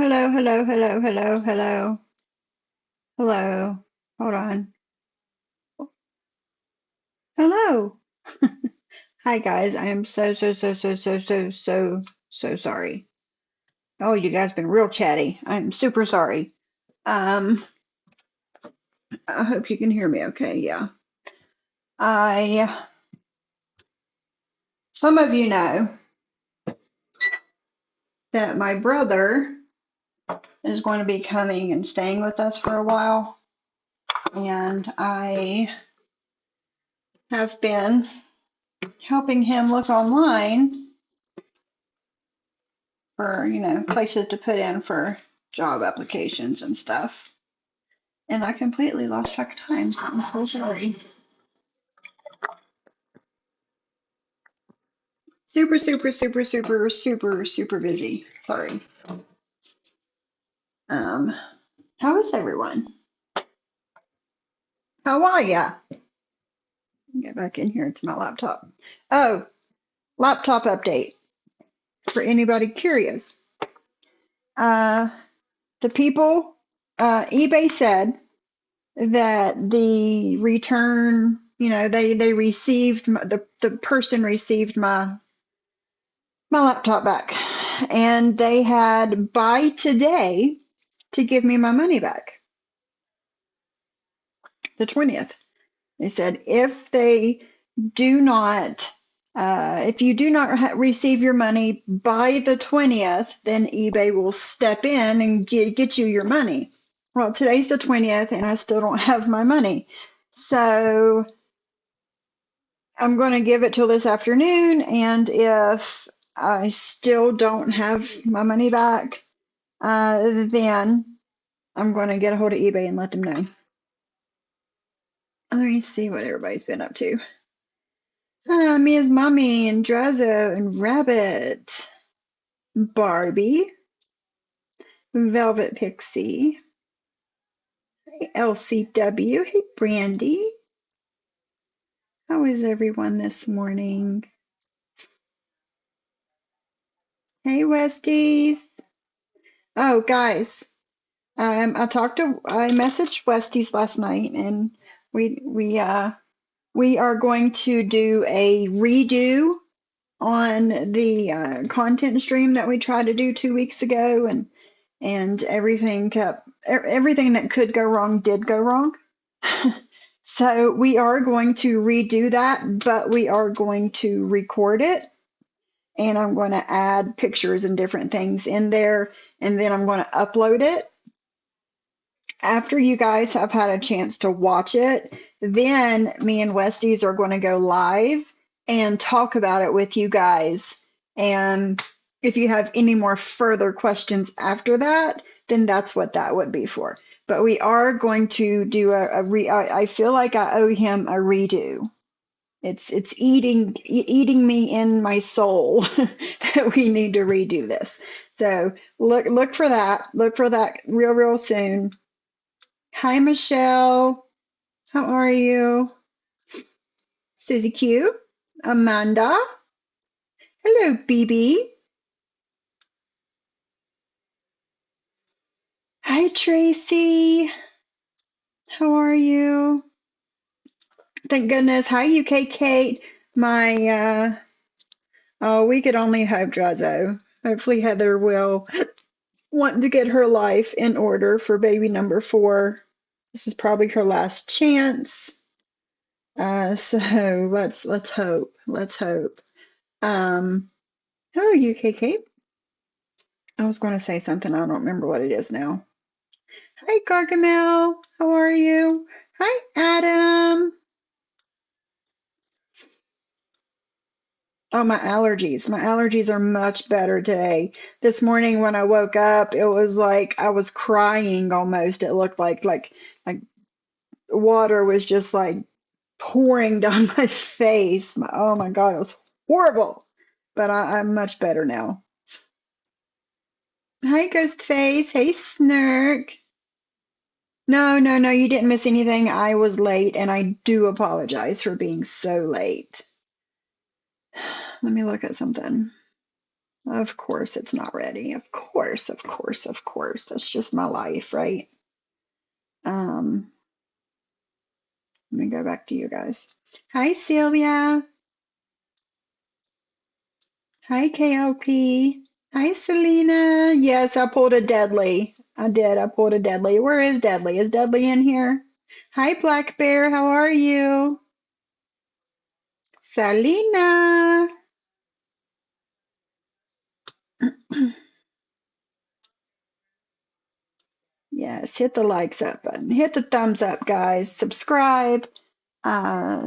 hello, hello, hello, hello, hello, hello. Hold on. Hello. Hi guys. I am so sorry. Oh, you guys been real chatty. I'm super sorry. Um, I hope you can hear me okay. Yeah. I Some of you know that my brother is going to be coming and staying with us for a while, and I have been helping him look online for, places to put in for job applications and stuff. And I completely lost track of time. I'm so sorry. Super busy. Sorry. Um, how is everyone? How are ya? Get back in here to my laptop. Oh, laptop update for anybody curious. Uh, the people, eBay said that the return, they received the person received my laptop back, and they had by today to give me my money back, the 20th. They said if you do not receive your money by the 20th, then eBay will step in and get you your money. Well, today's the 20th and I still don't have my money. So I'm going to give it till this afternoon, and if I still don't have my money back, then I'm going to get a hold of eBay and let them know. Let me see what everybody's been up to. Mia's Mommy and Drazo and Rabbit, Barbie, Velvet Pixie, hey LCW, hey Brandy. How is everyone this morning? Hey Westies. Oh guys, I messaged Westies last night, and we are going to do a redo on the content stream that we tried to do 2 weeks ago, and everything that could go wrong did go wrong. So we are going to redo that, but we are going to record it, and I'm going to add pictures and different things in there, and then I'm going to upload it. After you guys have had a chance to watch it, then me and Westies are going to go live and talk about it with you guys. And if you have any more further questions after that, then that's what that would be for. But we are going to do I feel like I owe him a redo. It's eating me in my soul that we need to redo this. So look for that. Look for that real soon. Hi, Michelle. How are you? Susie Q. Amanda. Hello, BB. Hi, Tracy. How are you? Thank goodness. Hi, UK Kate. Oh, we could only hope, Drazo. Hopefully, Heather will want to get her life in order for baby number 4. This is probably her last chance. So let's hope. Let's hope. Hello, UK Kate. I was going to say something. I don't remember what it is now. Hi, Gargamel. How are you? Hi, Adam. Oh, my allergies. My allergies are much better today. This morning when I woke up, it was like I was crying almost. It looked like water was just like pouring down my face. Oh my God, it was horrible. But I'm much better now. Hi, Ghostface. Hey, Snurk. No, you didn't miss anything. I was late, and I do apologize for being so late. Let me look at something. Of course it's not ready. Of course, of course, of course. That's just my life, right? Um, Let me go back to you guys. Hi, Celia. Hi, KLP. Hi, Selena. Yes, I pulled a deadly. I did. I pulled a deadly. Where is Deadly? Is Deadly in here? Hi, Black Bear. How are you? Selena. Yes, hit the likes up button. Hit the thumbs up, guys. Subscribe.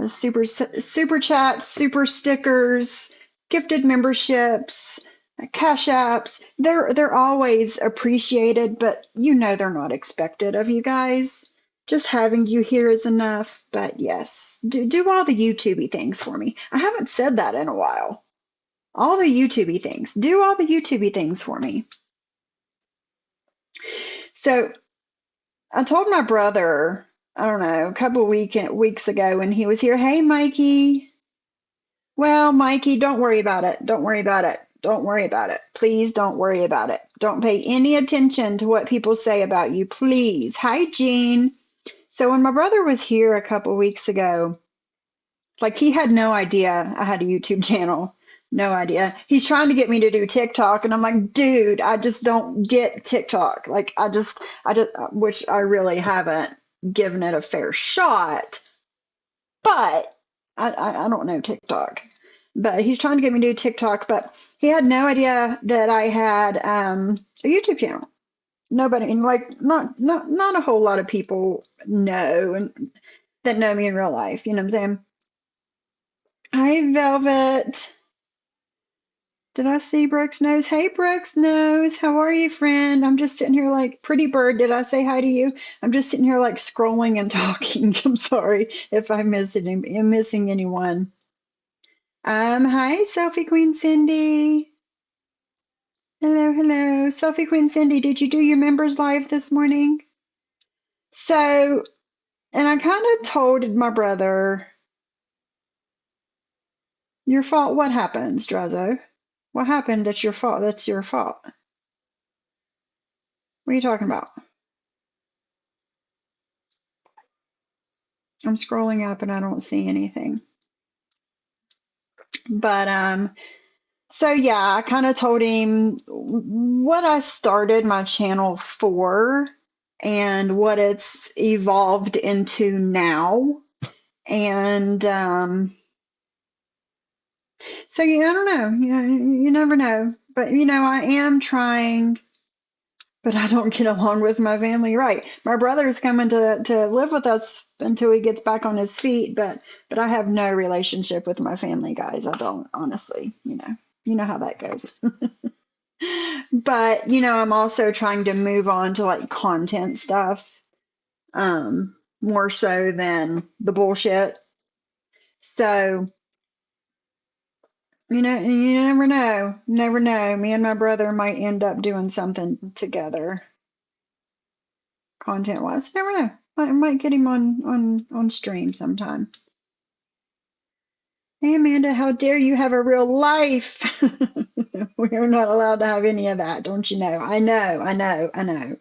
Super chats, super stickers, gifted memberships, cash apps. They're always appreciated, but you know they're not expected of you guys. Just having you here is enough. But yes, do all the YouTubey things for me. I haven't said that in a while. All the YouTubey things. Do all the YouTubey things for me. So I told my brother, I don't know, a couple weeks ago when he was here, hey Mikey. Well, Mikey, don't worry about it. Don't worry about it. Don't worry about it. Please don't worry about it. Don't pay any attention to what people say about you, please. Hi, Jean. So when my brother was here a couple weeks ago, like he had no idea I had a YouTube channel. No idea. He's trying to get me to do TikTok, and I'm like, dude, I just don't get TikTok. Like, which I really haven't given it a fair shot, but I don't know TikTok. But he's trying to get me to do TikTok, but he had no idea that I had a YouTube channel. Nobody, and like not a whole lot of people know and that know me in real life. You know what I'm saying? Hi, Velvet. Did I see Brooks Nose? Hey, Brooks Nose. How are you, friend? I'm just sitting here like, pretty bird. Did I say hi to you? I'm just sitting here like scrolling and talking. I'm sorry if I'm missing anyone. Hi, Selfie Queen Cindy. Hello, hello. Selfie Queen Cindy, did you do your members live this morning? So, and I kind of told my brother, your fault. What happens, Drazo? What happened that's your fault? That's your fault. What are you talking about? I'm scrolling up and I don't see anything. But so yeah, I kind of told him what I started my channel for and what it's evolved into now. And so yeah, I don't know. You never know. But I am trying, but I don't get along with my family right. My brother's coming to live with us until he gets back on his feet, but I have no relationship with my family, guys. I don't, honestly, You know how that goes. But, I'm also trying to move on to like content stuff, more so than the bullshit. So, you never know. Never know. Me and my brother might end up doing something together, content wise. Never know. I might get him on stream sometime. Hey Amanda, how dare you have a real life? We're not allowed to have any of that, don't you know? I know, I know, I know,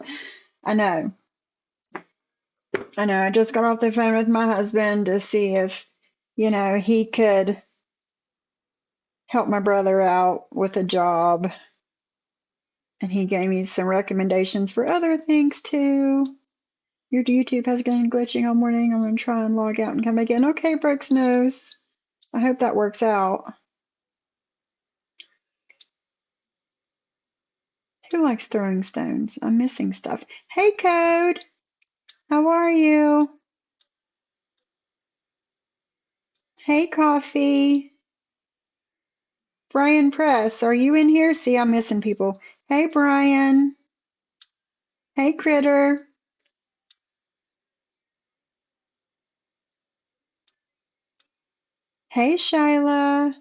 I know. I know. I just got off the phone with my husband to see if, he could help my brother out with a job. And he gave me some recommendations for other things too. Your YouTube has been glitching all morning. I'm going to try and log out and come back in. Okay, Brooks knows. I hope that works out. Who likes throwing stones? I'm missing stuff. Hey, Code. How are you? Hey, Coffee. Brian Press, are you in here? See, I'm missing people. Hey, Brian. Hey, Critter. Hey, Shyla.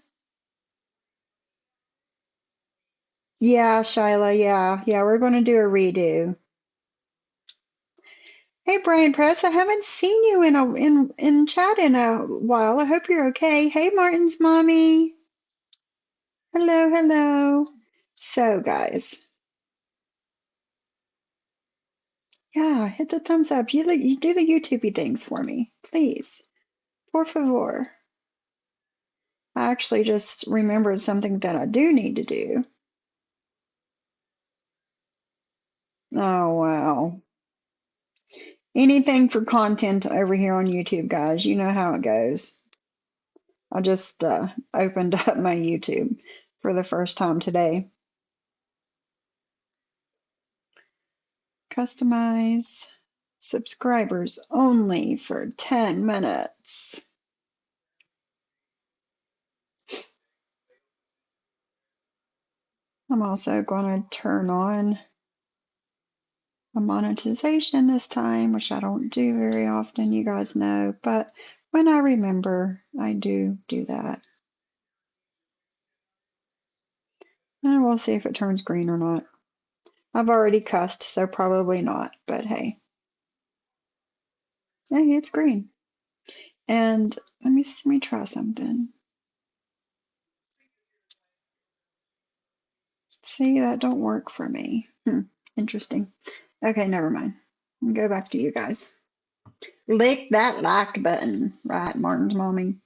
Yeah, Shyla, yeah. Yeah, we're going to do a redo. Hey, Brian Press, I haven't seen you in chat in a while. I hope you're okay. Hey, Martin's mommy. Hello, hello. So, guys, yeah, hit the thumbs up. You do the YouTubey things for me, please. Por favor. I actually just remembered something that I do need to do. Oh, wow. Anything for content over here on YouTube, guys. You know how it goes. I just opened up my YouTube for the first time today. Customize subscribers only for 10 minutes. I'm also going to turn on a monetization this time, which I don't do very often, you guys know, but when I remember, I do that. And we'll see if it turns green or not. I've already cussed, so probably not, but hey. Hey, it's green. And let me try something. See, that don't work for me. Interesting. Okay, never mind. Go back to you guys. Lick that like button, right, Martin's mommy?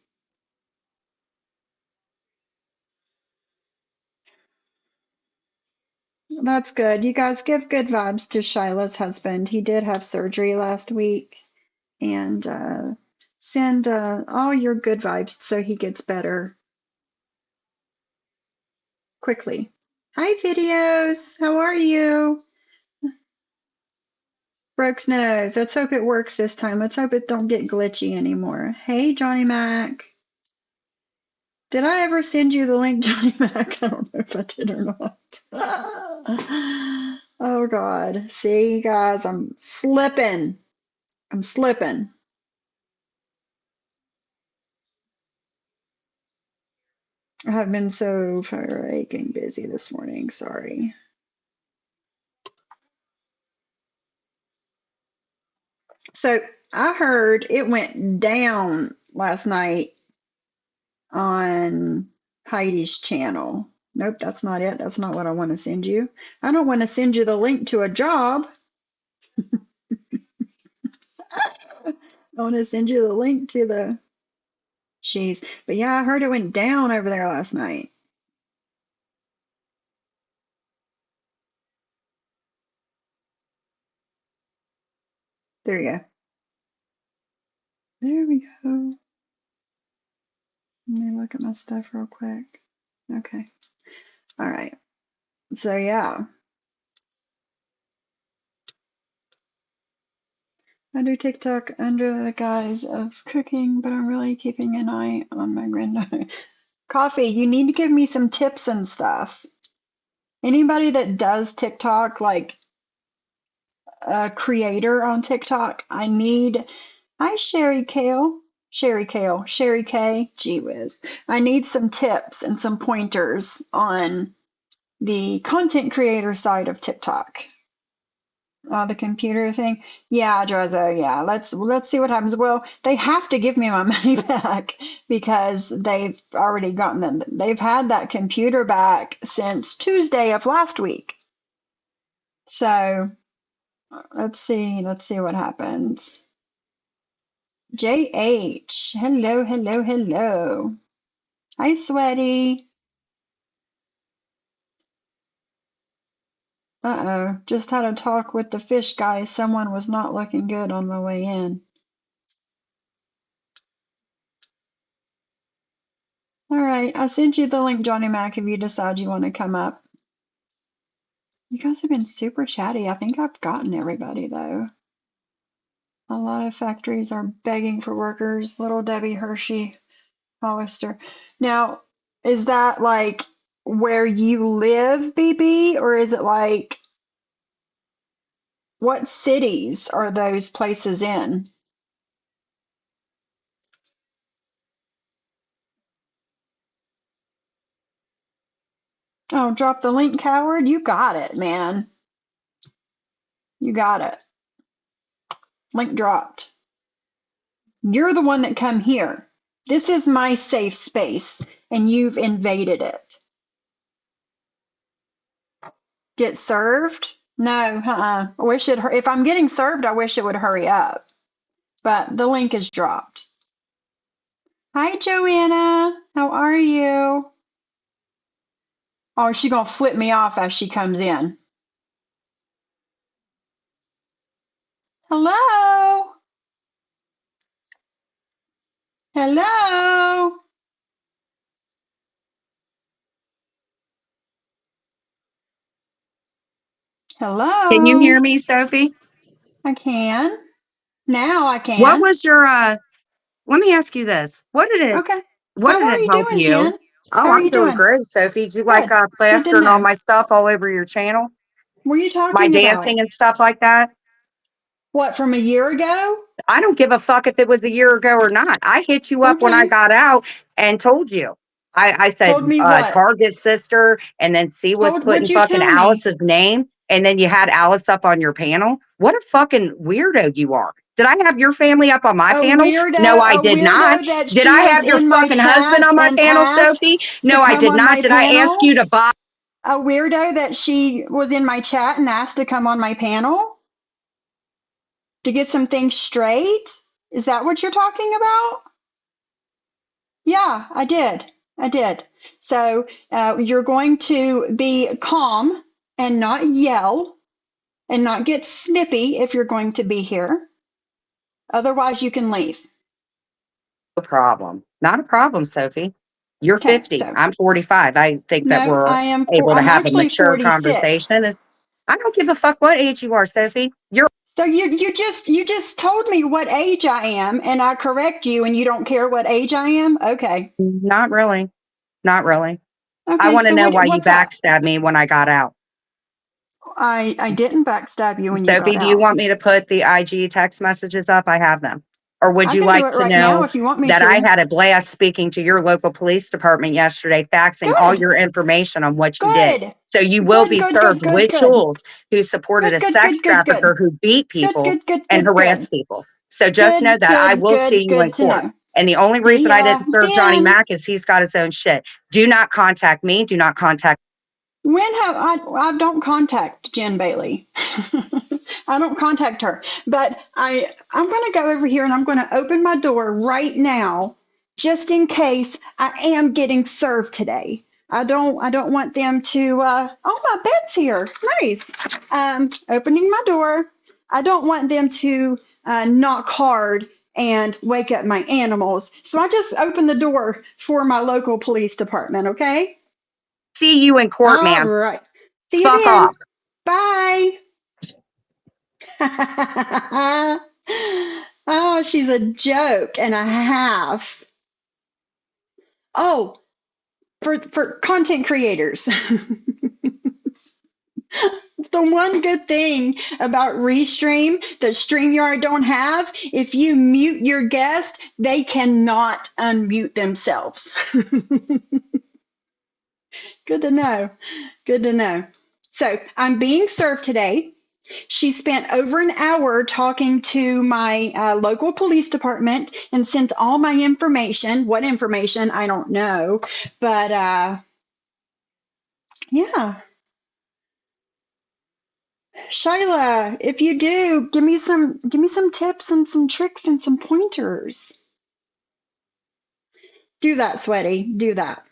That's good. You guys give good vibes to Shila's husband. He did have surgery last week. And send all your good vibes so he gets better quickly. Hi, videos. How are you? Brooks knows. Let's hope it works this time. Let's hope it don't get glitchy anymore. Hey, Johnny Mac. Did I ever send you the link, Johnny Mac? I don't know if I did or not. Oh, God. See, guys, I'm slipping. I'm slipping. I have been so freaking busy this morning. Sorry. So I heard it went down last night on Heidi's channel. Nope, that's not it. That's not what I want to send you. I don't want to send you the link to a job. I want to send you the link to the. Jeez. But yeah, I heard it went down over there last night. There you go. There we go. Let me look at my stuff real quick. Okay. All right. So yeah, I do TikTok under the guise of cooking, but I'm really keeping an eye on my granddaughter. Coffee, you need to give me some tips and stuff. Anybody that does TikTok, like a creator on TikTok, I need. Hi, Sherry Kale. Sherry K. Gee whiz. I need some tips and some pointers on the content creator side of TikTok. The computer thing. Yeah, Drezzo, yeah. Let's see what happens. Well, they have to give me my money back because they've already gotten them. They've had that computer back since Tuesday of last week. So let's see what happens. JH, hello, hello, hello. Hi, sweaty. Uh-oh, just had a talk with the fish guy. Someone was not looking good on my way in. All right, I'll send you the link, Johnny Mac, if you decide you want to come up. You guys have been super chatty. I think I've gotten everybody, though. A lot of factories are begging for workers. Little Debbie Hershey, Hollister. Now, is that like where you live, BB, or is it like what cities are those places in? Oh, drop the link, coward. You got it, man. You got it. Link dropped. You're the one that come here. This is my safe space, and you've invaded it. Get served? No, I wish it. If I'm getting served, I wish it would hurry up. But the link is dropped. Hi, Joanna. How are you? Oh, she's gonna flip me off as she comes in. Hello. Hello. Can you hear Hello. me, Sophie? I can. Now I What can. was your let me ask you this. Okay. What How did are it you help doing, you? Jen? How Oh, are I'm you doing doing? great, Sophie. Do you like Good. Good to plastering all know. my stuff all over your channel? What are you My talking about? dancing and stuff like that? What, from a year ago? I don't give a fuck if it was a year ago or not. I hit you up when I Okay. got out and told you. I Told said me what? Target sister, and then C was What'd putting you fucking tell me? Alice's name, and then you had Alice up on your panel. What a fucking weirdo you are. Did I have your family up on my panel? No, I A did not. weirdo that Did she I was have your in my fucking husband chat on my and panel, asked Sophie? to No, I come did on not. my Did I ask panel? you to buy? A weirdo that she was in my chat and asked to come on my panel to get some things straight? Is that what you're talking about? Yeah, I did. I did. So you're going to be calm and not yell and not get snippy if you're going to be here. Otherwise, you can leave. No problem. Not a problem, Sophie. You're Okay, 50. so I'm 45. I think that no, we're able to I'm have a actually mature 46. conversation. I don't give a fuck what age you are, Sophie. You're So you just told me what age I am and I correct you and you don't care what age I am? Okay. not really. Not really. I Okay, want to so know why you what's up? backstabbed me when I got out. I didn't backstab you when you got Sophie, do you out. want me to put the IG text messages up? I have them. Or would I you can do like it to right now know if you want me that I to. had a blast speaking to your local police department yesterday, faxing all Good. your information on what you did? Good. So you will Good, be good, good, served good, with good. tools who supported Good, a good, sex good, good, good. trafficker who beat Good, people good, good, and good, harassed good. people. So just know Good, that I good, will see good, you in good to court. know. And the only See reason I ya. didn't serve Johnny Ben, Mack is he's got his own shit. Do not contact me. Do not contact. when have I don't contact Jen Bailey. I don't contact her. But I'm gonna go over here and I'm gonna open my door right now just in case I am getting served today. I don't want them to oh, my bed's here. Nice. Opening my door. I don't want them to knock hard and wake up my animals. So I just opened the door for my local police department, okay? See you in court, All ma'am. right. See you Fuck then. off. Bye. Oh, she's a joke and a half. Oh, for content creators. The one good thing about Restream that StreamYard don't have, if you mute your guest, they cannot unmute themselves. Good to know. Good to know. So I'm being served today. She spent over an hour talking to my local police department and sent all my information. What information? I don't know. But yeah, Shyla, if you do, give me some tips and some tricks and some pointers. Do that, sweaty. Do that.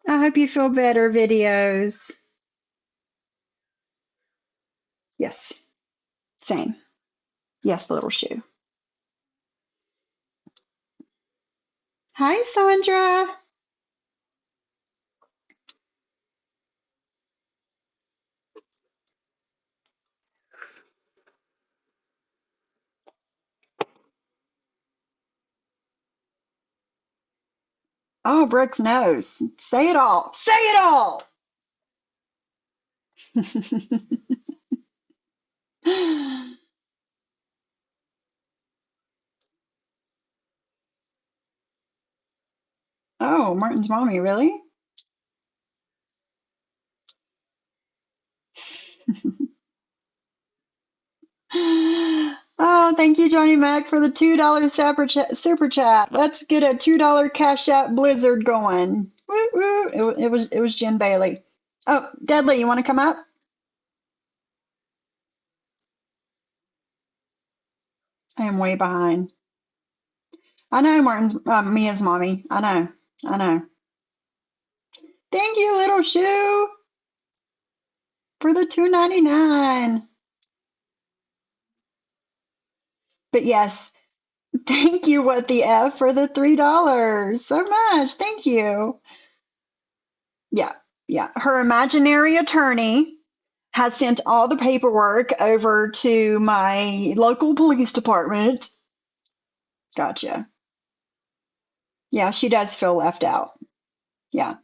I hope you feel better, videos. Yes, same. Yes, little shoe. Hi, Sandra. Oh, Brooks knows. Say it all. Say it all. Oh, Martin's mommy, really? Oh, thank you, Johnny Mac, for the $2 super chat. Let's get a $2 Cash App Blizzard going. Woo, woo. It was Jen Bailey. Oh, Deadly, you want to come up? I am way behind. I know Martin's Mia's mommy. I know. I know. Thank you, little shoe, for the 2.99. But yes, thank you, what the F, for the $3 so much. Thank you. Yeah, yeah. Her imaginary attorney has sent all the paperwork over to my local police department. Gotcha. Yeah, she does feel left out. Yeah,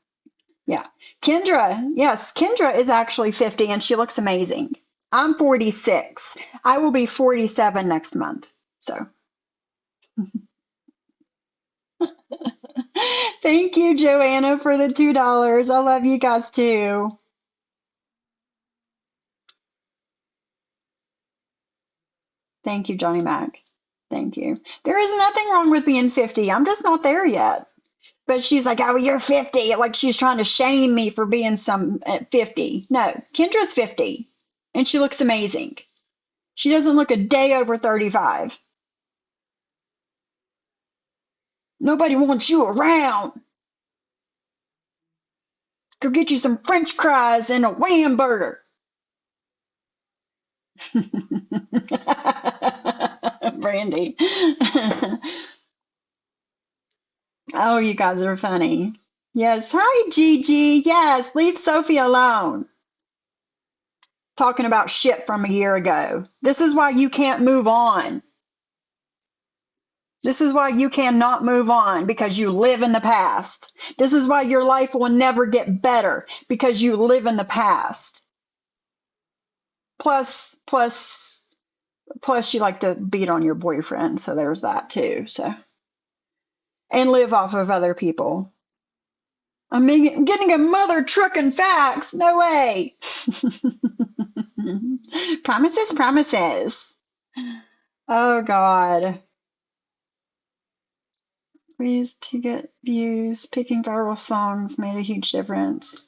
yeah. Kendra, yes, Kendra is actually 50 and she looks amazing. I'm 46. I will be 47 next month. So thank you, Joanna, for the $2. I love you guys too. Thank you, Johnny Mac. Thank you. There is nothing wrong with being 50. I'm just not there yet. But she's like, oh, you're 50. Like she's trying to shame me for being some at 50. No, Kendra's 50 and she looks amazing. She doesn't look a day over 35. Nobody wants you around. Go get you some French fries and a wham burger. Brandy. Oh, you guys are funny. Yes. Hi, Gigi. Yes. Leave Sophie alone. Talking about shit from a year ago. This is why you can't move on. This is why you cannot move on, because you live in the past. This is why your life will never get better, because you live in the past. Plus you like to beat on your boyfriend, so there's that too. So, and live off of other people. I'm getting a mother trucking facts. No way. Promises, promises. Oh God. Ways to get views. Picking viral songs made a huge difference.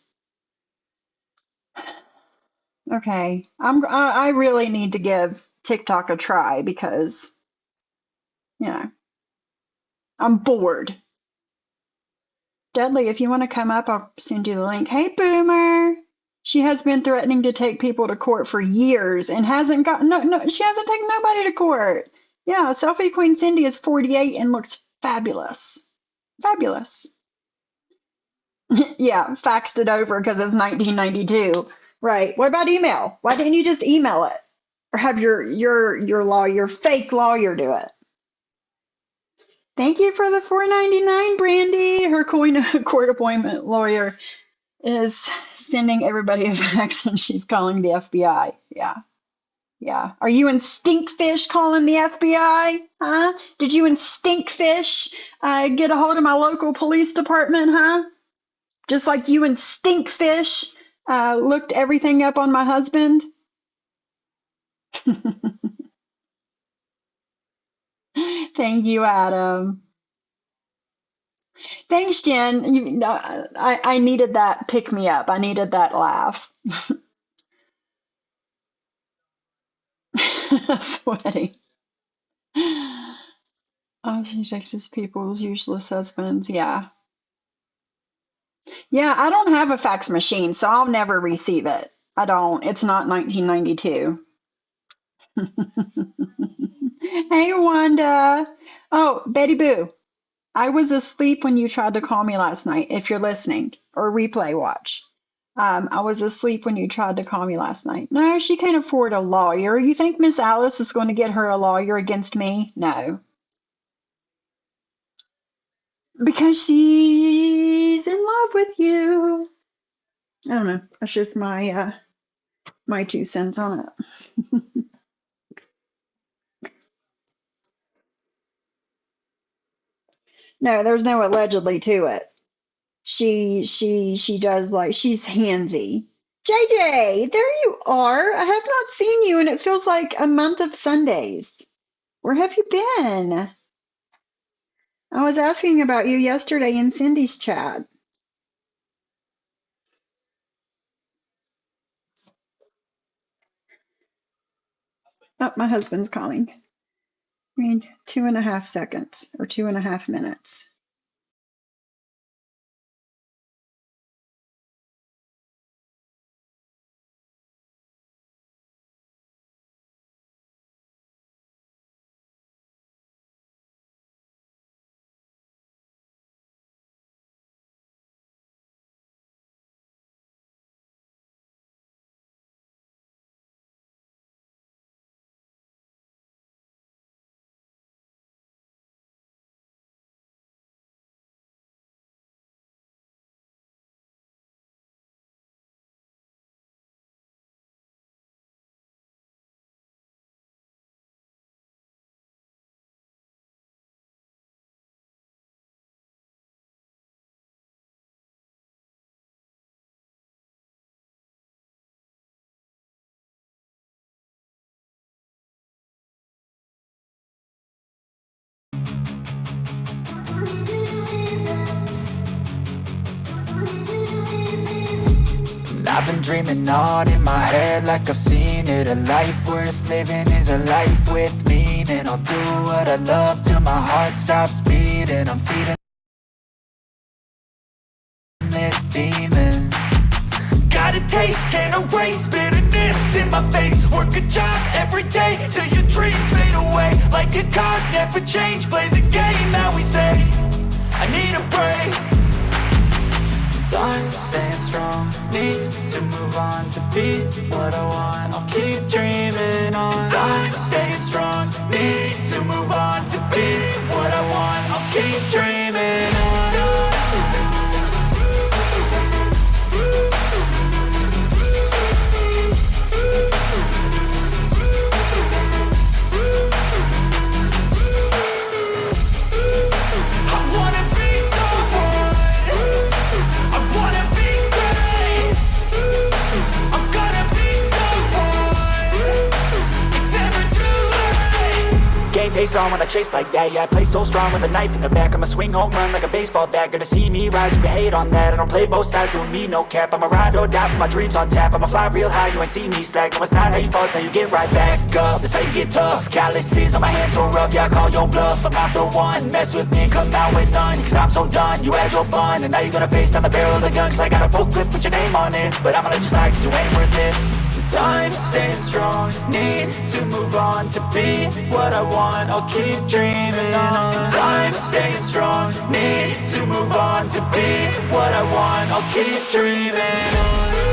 Okay, I really need to give TikTok a try because, you know, I'm bored. Deadly, if you want to come up, I'll send you the link. Hey, Boomer. She has been threatening to take people to court for years and hasn't got no, she hasn't taken nobody to court. Yeah, Selfie Queen Cindy is 48 and looks fabulous. Fabulous. Yeah, faxed it over because it's 1992. Right. What about email? Why didn't you just email it? Or have your lawyer, fake lawyer, do it? Thank you for the $4.99, Brandy. Her court appointment lawyer is sending everybody a fax and she's calling the FBI. Yeah. Yeah. Are you in Stinkfish calling the FBI? Huh? Did you in Stinkfish get a hold of my local police department, huh? Just like you and Stinkfish looked everything up on my husband? Thank you, Adam. Thanks, Jen. I needed that pick me up. I needed that laugh. Sweaty. Oh, she Texas people's useless husbands. Yeah. Yeah, I don't have a fax machine, so I'll never receive it. I don't. It's not 1992. Hey, Wanda. Oh, Betty Boo. I was asleep when you tried to call me last night, if you're listening, or replay watch. I was asleep when you tried to call me last night. No, she can't afford a lawyer. You think Miss Alice is going to get her a lawyer against me? No. Because she's in love with you. I don't know. That's just my 2 cents on it. No, there's no allegedly to it. She does, like, she's handsy. JJ, there you are. I have not seen you and it feels like a month of Sundays. Where have you been? I was asking about you yesterday in Cindy's chat. Oh, my husband's calling. I mean, 2.5 seconds or 2.5 minutes. I've been dreaming on in my head like I've seen it. A life worth living is a life with meaning. I'll do what I love till my heart stops beating. I'm feeding this demon. Got a taste, can't erase bitterness in my face. Work a job every day till your dreams fade away. Like a card, never change, play the game that we say. I need a break. I'm staying strong, need to move on to be what I want. I'll keep dreaming on. I'm staying strong, need to move on to be what I want. I'll keep dreaming on. Face on when I chase like that, yeah, I play so strong with a knife in the back. I'ma swing home run like a baseball bat. Gonna see me rise if you hate on that. I don't play both sides, doing me no cap. I'ma ride or die for my dreams on tap. I'ma fly real high, you ain't see me slack. No, it's not how you fall, it's how you get right back up. That's how you get tough. Calluses on my hands so rough, yeah, I call your bluff. I'm not the one, mess with me and come out with none. Cause I'm so done, you had your fun. And now you're gonna face down the barrel of the gun. Cause I got a full clip, put your name on it. But I'ma let you slide cause you ain't worth it. I'm staying strong, need to move on to be what I want. I'll keep dreaming on. I'm staying strong, need to move on to be what I want. I'll keep dreaming on.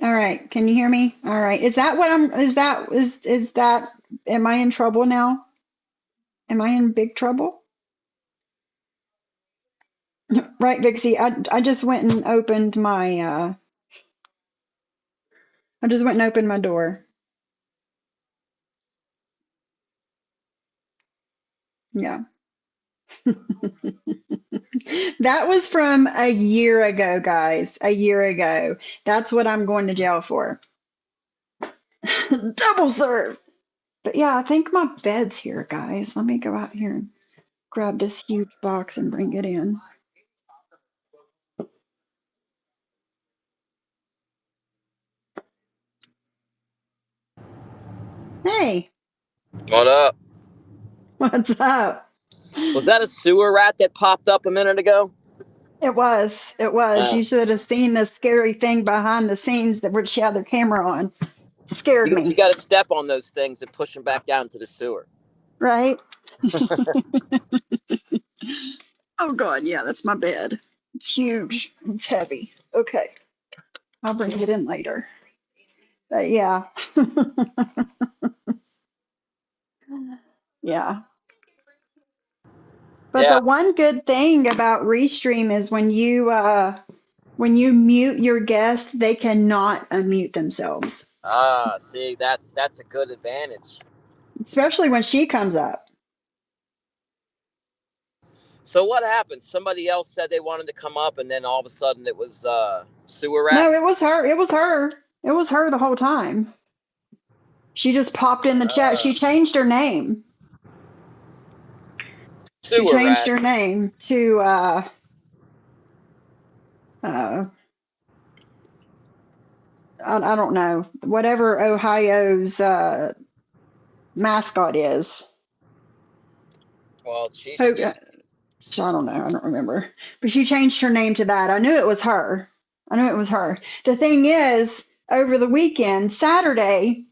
All right, can you hear me? All right. Is that what I'm is that am I in trouble now? Am I in big trouble? Right, Vixie. I just went and opened my door. Yeah. That was from a year ago, guys. A year ago. That's what I'm going to jail for. Double serve. But yeah, I think my bed's here, guys. Let me go out here and grab this huge box and bring it in. Hey, What up? what's up? Was that a sewer rat that popped up a minute ago? It was. It was. Uh, You should have seen the scary thing behind the scenes that where she had their camera on. Scared you me, got to step on those things and push them back down to the sewer. right? Oh God, yeah, that's my bed. It's huge. It's heavy. Okay, I'll bring it in later. But yeah, yeah. But Yeah. the one good thing about Restream is when you mute your guest, they cannot unmute themselves, See, that's a good advantage. especially when she comes up. So what happened? Somebody else said they wanted to come up, and then all of a sudden it was sewer rat. No, it was her. It was her. It was her the whole time. She just popped in the chat. Uh, She changed her name. She Sewer changed rat. her name to uh I don't know, whatever Ohio's mascot is. Well, she's Ho- she's I don't know. I don't remember. But she changed her name to that. I knew it was her. I knew it was her. The thing is, over the weekend, Saturday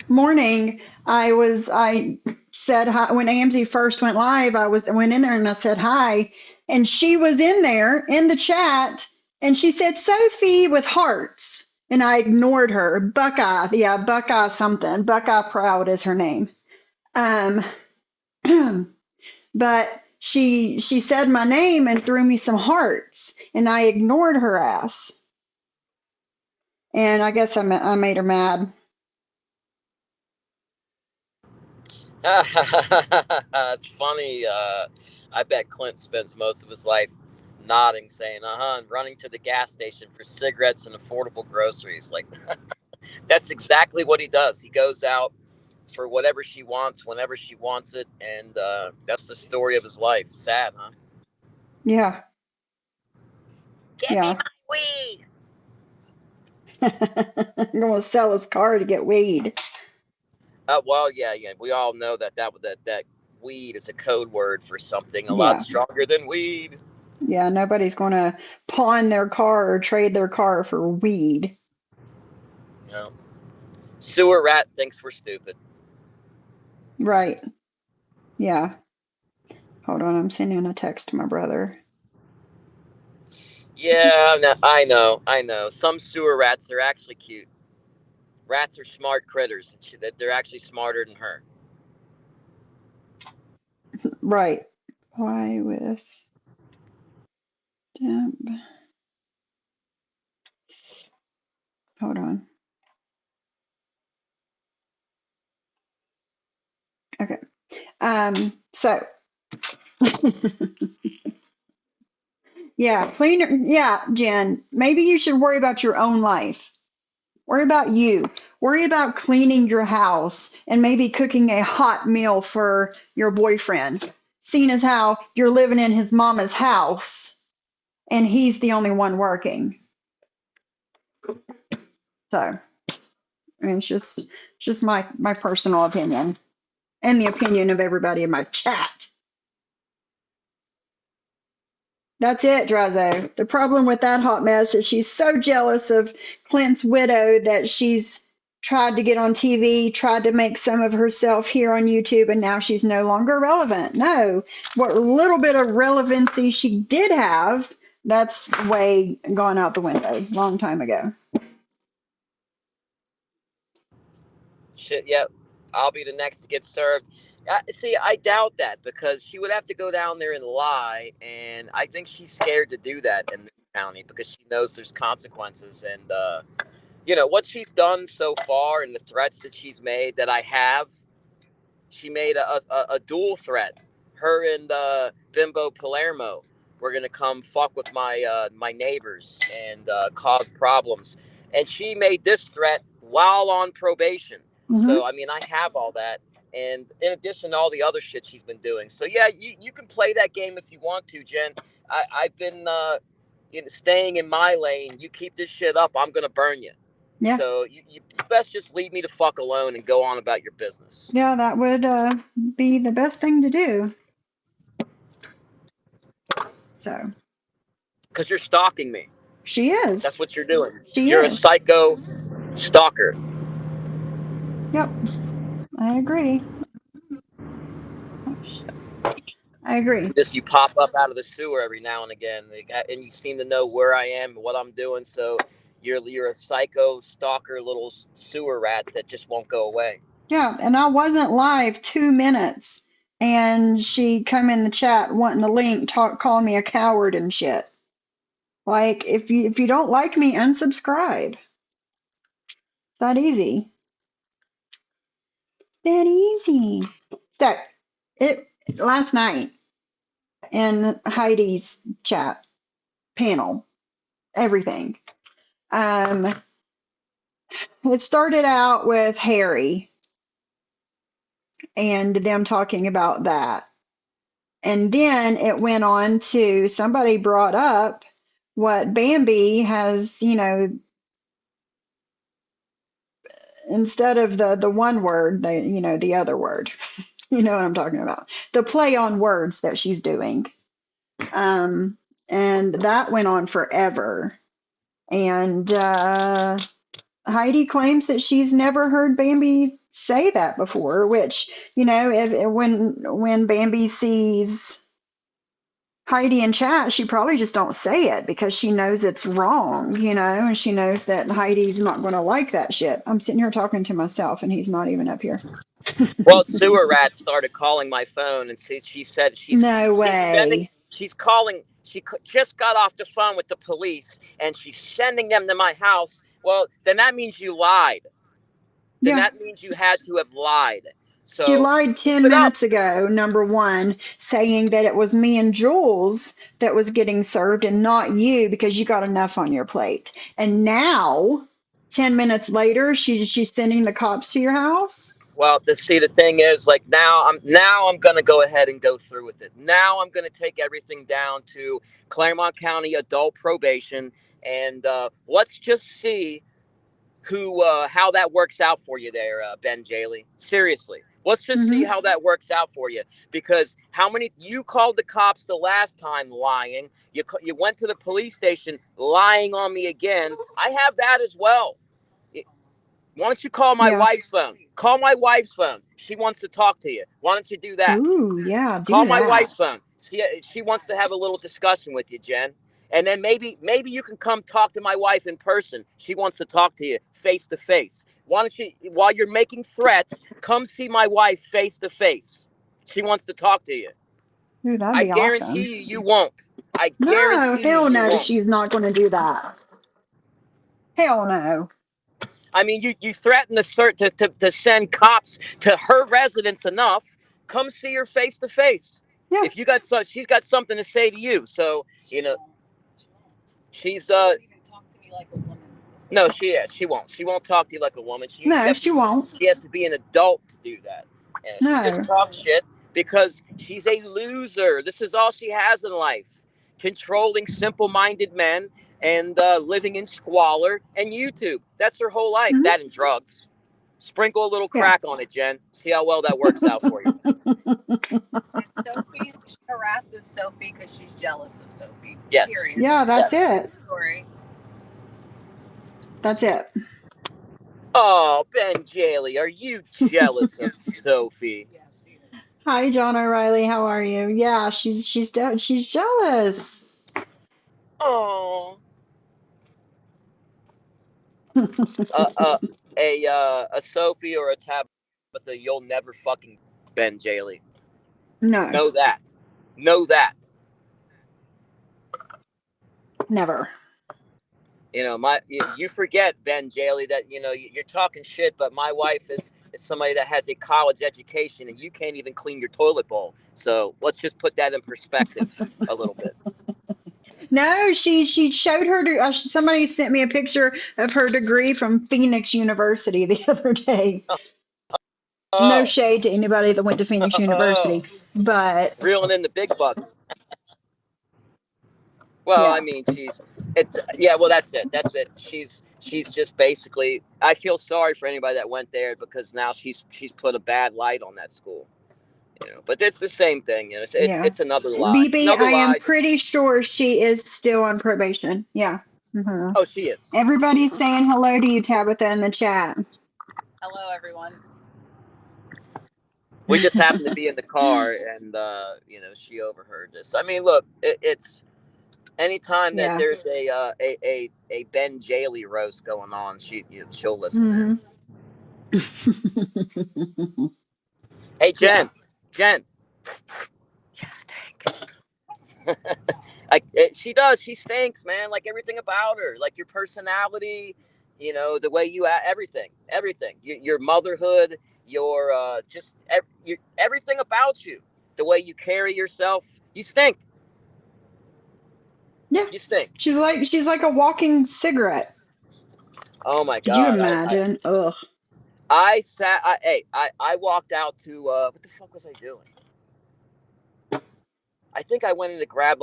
morning, I said hi when AMZ first went live. Went in there and I said hi, and she was in there in the chat, and she said Sophie with hearts, and I ignored her. Buckeye, yeah, Buckeye something. Buckeye Proud is her name. Um, but she said my name and threw me some hearts, and I ignored her ass. And I guess I made her mad. it's funny. I bet Clint spends most of his life nodding, saying, and running to the gas station for cigarettes and affordable groceries. Like, that's exactly what he does. He goes out for whatever she wants, whenever she wants it. And that's the story of his life. Sad, huh? Yeah, Get me yeah. my weed. I'm gonna sell his car to get weed. Well, yeah. We all know that weed is a code word for something a lot Yeah, stronger than weed. yeah. Nobody's gonna pawn their car or trade their car for weed. You know, sewer rat thinks we're stupid. Right. Yeah. Hold on, I'm sending a text to my brother. Yeah, no, I know. Some sewer rats are actually cute. Rats are smart critters. They're actually smarter than her. Right. Why with temp? Hold on. Okay. So yeah, cleaner. Yeah, Jen. Maybe you should worry about your own life. Worry about you. Worry about cleaning your house and maybe cooking a hot meal for your boyfriend. Seeing as how you're living in his mama's house and he's the only one working. So, I mean, it's just my personal opinion and the opinion of everybody in my chat. That's it, Drazo. The problem with that hot mess is she's so jealous of Clint's widow that she's tried to get on TV, tried to make some of herself here on YouTube, and now she's no longer relevant. No, what little bit of relevancy she did have, that's way gone out the window, long time ago. Shit, yep. I'll be the next to get served. See, I doubt that because she would have to go down there and lie, and I think she's scared to do that in the county because she knows there's consequences. And what she's done so far and the threats that she's made that I have, she made a dual threat. Her and Bimbo Palermo were gonna come fuck with my neighbors and cause problems, and she made this threat while on probation. Mm-hmm. So I mean, I have all that, and in addition to all the other shit she's been doing. So yeah, you can play that game if you want to, Jen. I've been staying in my lane. You keep this shit up, I'm gonna burn you. Yeah. So you best just leave me the fuck alone and go on about your business. Yeah, that would be the best thing to do. So. Because you're stalking me. She is. That's what you're doing. She You're a is. psycho stalker. Yep. I agree. Oh, shit. I agree. You pop up out of the sewer every now and again, and you seem to know where I am and what I'm doing. So you're a psycho stalker little sewer rat that just won't go away. Yeah, and I wasn't live 2 minutes, and she come in the chat wanting the link, calling me a coward and shit. Like, if you don't like me, unsubscribe. It's that easy. That easy. So, last night in Heidi's chat panel, everything. It started out with Harry and them talking about that. And then it went on to somebody brought up what Bambi has, instead of the one word, the other word. You know what I'm talking about. The play on words that she's doing. And that went on forever. And Heidi claims that she's never heard Bambi say that before, which, when Bambi sees Heidi in chat, she probably just don't say it because she knows it's wrong, and she knows that Heidi's not going to like that shit. I'm sitting here talking to myself and he's not even up here. Well, sewer rat started calling my phone, and she said No way. she's calling. She just got off the phone with the police, and she's sending them to my house. Well, then that means you lied. Then Yeah. that means you had to have lied. So she lied 10 minutes ago, number one, saying that it was me and Jules that was getting served and not you because you got enough on your plate. And now, 10 minutes later, she's sending the cops to your house? Well, the thing is, like, now I'm gonna go ahead and go through with it. Now I'm gonna take everything down to Claremont County adult probation, and let's just see how that works out for you there, Ben Jaley. Seriously, let's just see how that works out for you. Because how many you called the cops the last time lying? You went to the police station lying on me again. I have that as well. Why don't you call my wife's phone? Call my wife's phone. She wants to talk to you. Why don't you do that? Ooh, yeah, do call that. my wife's phone. She wants to have a little discussion with you, Jen. And then maybe you can come talk to my wife in person. She wants to talk to you face to face. Why don't you, while you're making threats, come see my wife face to face. She wants to talk to you. Ooh, that'd I be guarantee awesome. you won't. I guarantee hell you no, won't. she's not going to do that. Hell no. I mean, you threaten to send cops to her residence enough. Come see her face to face. Yeah. If you got she's got something to say to you. So she's no, she won't. She won't talk to you like a woman. She won't. She has to be an adult to do that. And no. She just talks shit because she's a loser. This is all she has in life: controlling simple-minded men and living in squalor and YouTube. That's her whole life. That and drugs. Sprinkle a little crack on it, Jen. See how well that works out for you. Sophie harasses Sophie because she's jealous of Sophie. Yes. Period. Yeah, that's it. Story. That's it. Oh, Ben Jaley, are you jealous of Sophie? Yeah, she is. Hi, John O'Reilly. How are you? Yeah, she's jealous. Oh. A Sophie or a Tabitha you'll never fucking Ben Jaley. No. Know that. Know that. Never. You know, you forget, Ben Jaley, that, you know, you're talking shit, but my wife is somebody that has a college education, and you can't even clean your toilet bowl. So let's just put that in perspective a little bit. No, she showed her. Somebody sent me a picture of her degree from Phoenix University the other day. No Oh, shade to anybody that went to Phoenix University, but reeling in the big bucks. Well, yeah, I mean, well, that's it. That's it. She's just basically. I feel sorry for anybody that went there, because now she's put a bad light on that school. You know, but it's the same thing. You know, yeah. it's another lie. BB, Another I am lie. pretty sure she is still on probation. Yeah. Mm-hmm. Oh, she is. Everybody's saying hello to you, Tabitha, in the chat. Hello, everyone. We just happened to be in the car, and you know, she overheard this. I mean, look, it's anytime that Yeah. there's a Ben Jaley roast going on, she'll listen in. Mm-hmm. Hey, Yeah. Jen, you stink. She does. She stinks, man. Like everything about her, like your personality, you know, the way you act, everything. Your motherhood, your everything about you, the way you carry yourself. You stink. Yeah. You stink. She's like a walking cigarette. Oh my Could you God. imagine? Ugh. I walked out to what the fuck was I doing? I think I went in to grab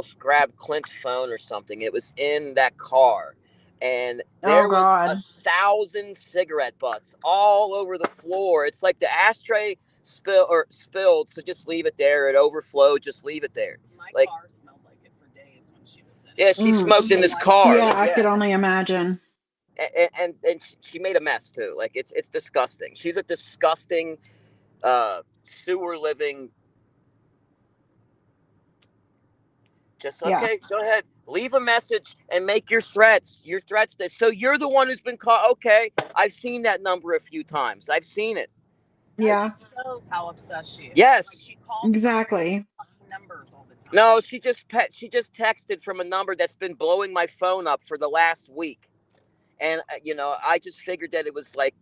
Clint's phone or something. It was in that car, and Oh there was God. 1,000 cigarette butts all over the floor. It's like the ashtray spilled, so just leave it there. It overflowed, just leave it there. My Like, car smelled like it for days when she was in it. yeah, she smoked in this car. Yeah, Like, I could yeah, only imagine. and she made a mess too. Like, it's disgusting. She's a disgusting sewer living. Just Yeah. okay. Go ahead. Leave a message and make your threats. So you're the one who's been caught. Okay, I've seen that number a few times. I've seen it. Yeah. It just shows how obsessed she is. Yes. Like she calls Exactly. numbers all the time. No, she just texted from a number that's been blowing my phone up for the last week, and you know, I just figured that it was like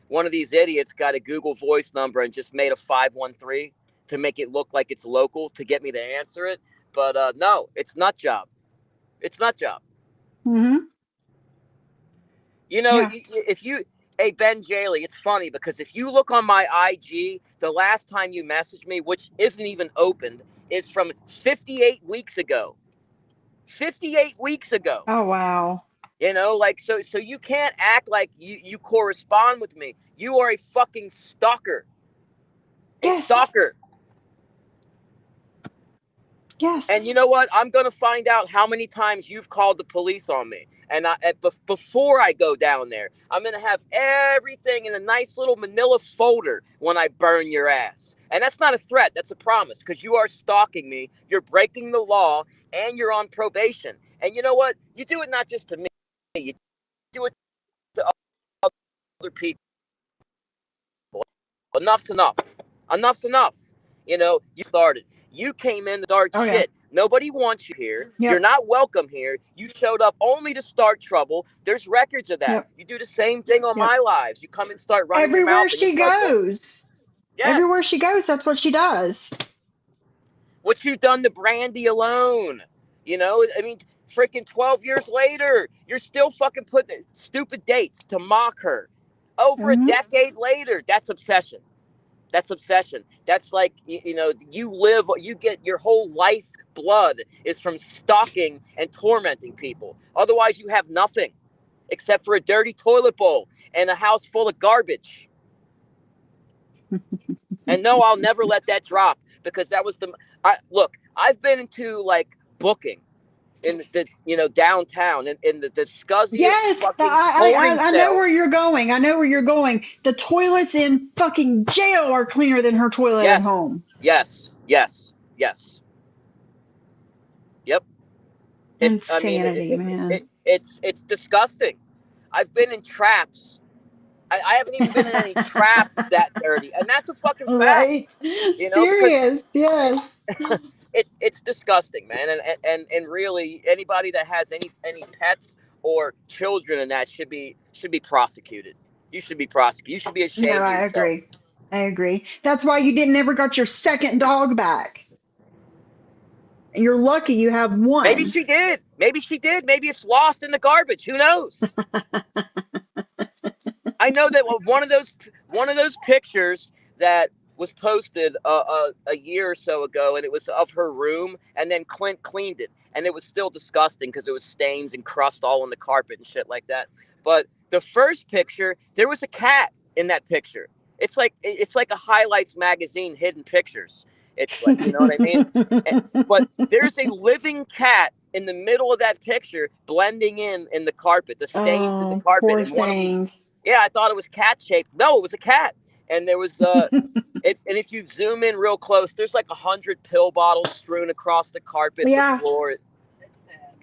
one of these idiots got a Google Voice number and just made a 513 to make it look like it's local to get me to answer it. But no, it's nut job. It's nut job. Mm-hmm. You know, Yeah. hey, Ben Jaley, it's funny because if you look on my IG, the last time you messaged me, which isn't even opened, is from 58 weeks ago. 58 weeks ago. Oh wow. You know, like, so you can't act like you correspond with me. You are a fucking stalker. A Yes. stalker. Yes. And you know what? I'm going to find out how many times you've called the police on me. And before I go down there, I'm going to have everything in a nice little manila folder when I burn your ass. And that's not a threat. That's a promise, because you are stalking me. You're breaking the law, and you're on probation. And you know what? You do it not just to me. You do it to other people. Enough's enough. Enough's enough. You know, you started. You came in to start Oh yeah. shit. Nobody wants you here. Yep. You're not welcome here. You showed up only to start trouble. There's records of that. Yep. You do the same thing on my lives. You come and start running your Everywhere mouth and you she start goes. Yes. Everywhere she goes, that's what she does. What you done to Brandy alone? You know, I mean, freaking 12 years later, you're still fucking putting stupid dates to mock her. Over a decade later, that's obsession. That's obsession. That's like, you know, you get your whole life blood is from stalking and tormenting people. Otherwise, you have nothing except for a dirty toilet bowl and a house full of garbage. And no, I'll never let that drop, because that was look, I've been into like booking in the, you know, downtown in the scuzziest Yes, fucking holding I know cell. where you're going. I know where you're going. The toilets in fucking jail are cleaner than her toilet at home. Yes. Yep. Insanity, man. It's disgusting. I've been in traps I haven't even been in any traps that dirty, and that's a fucking fact. Right. You know, Serious. Yes. it's disgusting, man. And really, anybody that has any pets or children in that should be prosecuted. You should be prosecuted. You should be No, ashamed of I yourself. agree. I agree. That's why you didn't ever got your second dog back. You're lucky you have one. Maybe she did. Maybe she did. Maybe it's lost in the garbage. Who knows? I know that one of those pictures that was posted a year or so ago, and it was of her room, and then Clint cleaned it, and it was still disgusting because there was stains and crust all on the carpet and shit like that. But the first picture, there was a cat in that picture. It's like a highlights magazine hidden pictures. It's like, you know what I mean? But there's a living cat in the middle of that picture, blending in the carpet, the stains in the carpet, poor and one of them. thing. Yeah, I thought it was cat shaped. No, it was a cat. And there was and if you zoom in real close, there's like 100 pill bottles strewn across the carpet, Yeah. the floor.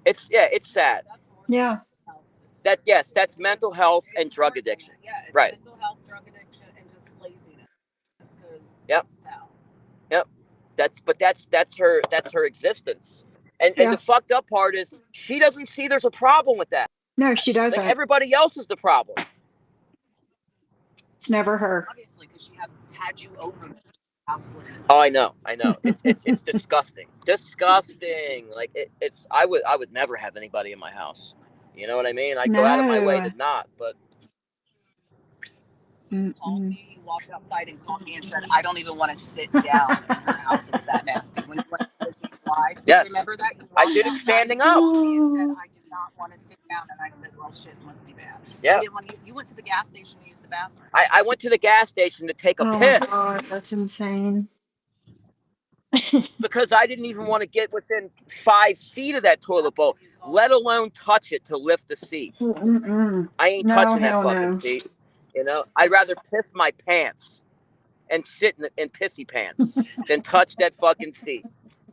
It's sad. It's sad. That's more Yeah. That's mental health and drug addiction. Yeah, it's right. Mental health, drug addiction, and just laziness. Because Yep. That's foul. Yep. That's her existence. And Yeah. the fucked up part is she doesn't see there's a problem with that. No, she doesn't. Like everybody else is the problem. It's never her. Obviously, because she had you over the house. Oh, I know. It's disgusting. Disgusting. Like it's. I would never have anybody in my house. You know what I mean? I go out of my way to not. But you called me. You walked outside and called me and said, "I don't even want to sit down in your house. It's that nasty." When you went to the live, yes, remember that? I did it standing up. And said, "I do not want to sit down," and I said, "Well, shit must be bad." Yeah. You went to the gas station to use the bathroom. I went to the gas station to take a piss. Oh my God, that's insane. Because I didn't even want to get within 5 feet of that toilet bowl, let alone touch it to lift the seat. I ain't touching that fucking seat. You know, I'd rather piss my pants and sit in pissy pants than touch that fucking seat.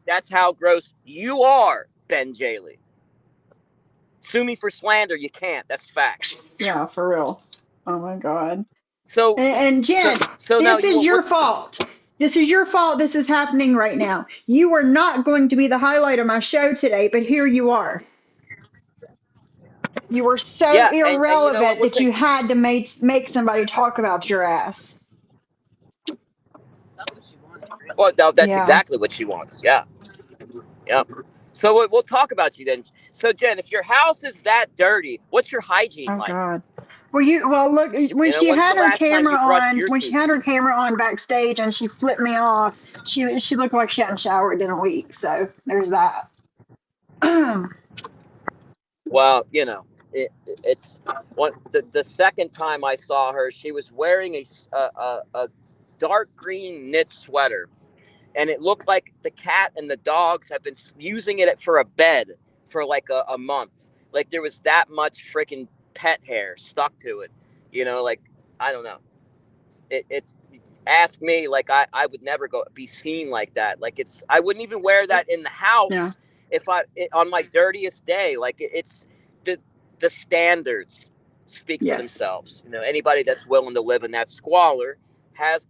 That's how gross you are, Ben Jaley. Sue me for slander. You can't. That's facts. Yeah, for real. Oh my God. So and Jen, so this is your fault. This is your fault. This is happening right now. You were not going to be the highlight of my show today, but here you are. You were so irrelevant that you had to make somebody talk about your ass. That's what she wanted. Well, that's exactly what she wants. Yeah. Yep. So we'll talk about you then. So Jen, if your house is that dirty, what's your hygiene like? Oh God. Well look, when she had her camera on backstage and she flipped me off, she looked like she hadn't showered in a week. So there's that. Well, you know, it's the second time I saw her, she was wearing a dark green knit sweater, and it looked like the cat and the dogs have been using it for a bed for like a month. Like there was that much freaking pet hair stuck to it. You know, like I don't know. It's ask me, like I would never be seen like that. Like I wouldn't even wear that in the house. Yeah. If on my dirtiest day. Like it's the standards speak for themselves. You know, anybody that's willing to live in that squalor has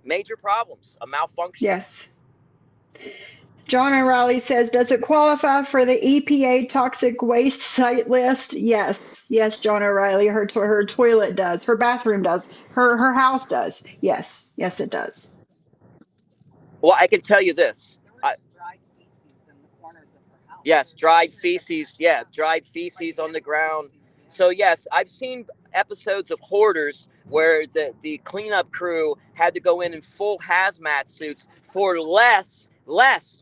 major problems, a malfunction. Yes. John O'Reilly says, does it qualify for the EPA toxic waste site list? Yes. Yes, John O'Reilly. Her toilet does. Her bathroom does. Her house does. Yes. Yes, it does. Well, I can tell you this. Dried feces in the corners of her house. Yes, dried feces. Yeah, dried feces on the ground. So, yes, I've seen episodes of Hoarders where the cleanup crew had to go in full hazmat suits for less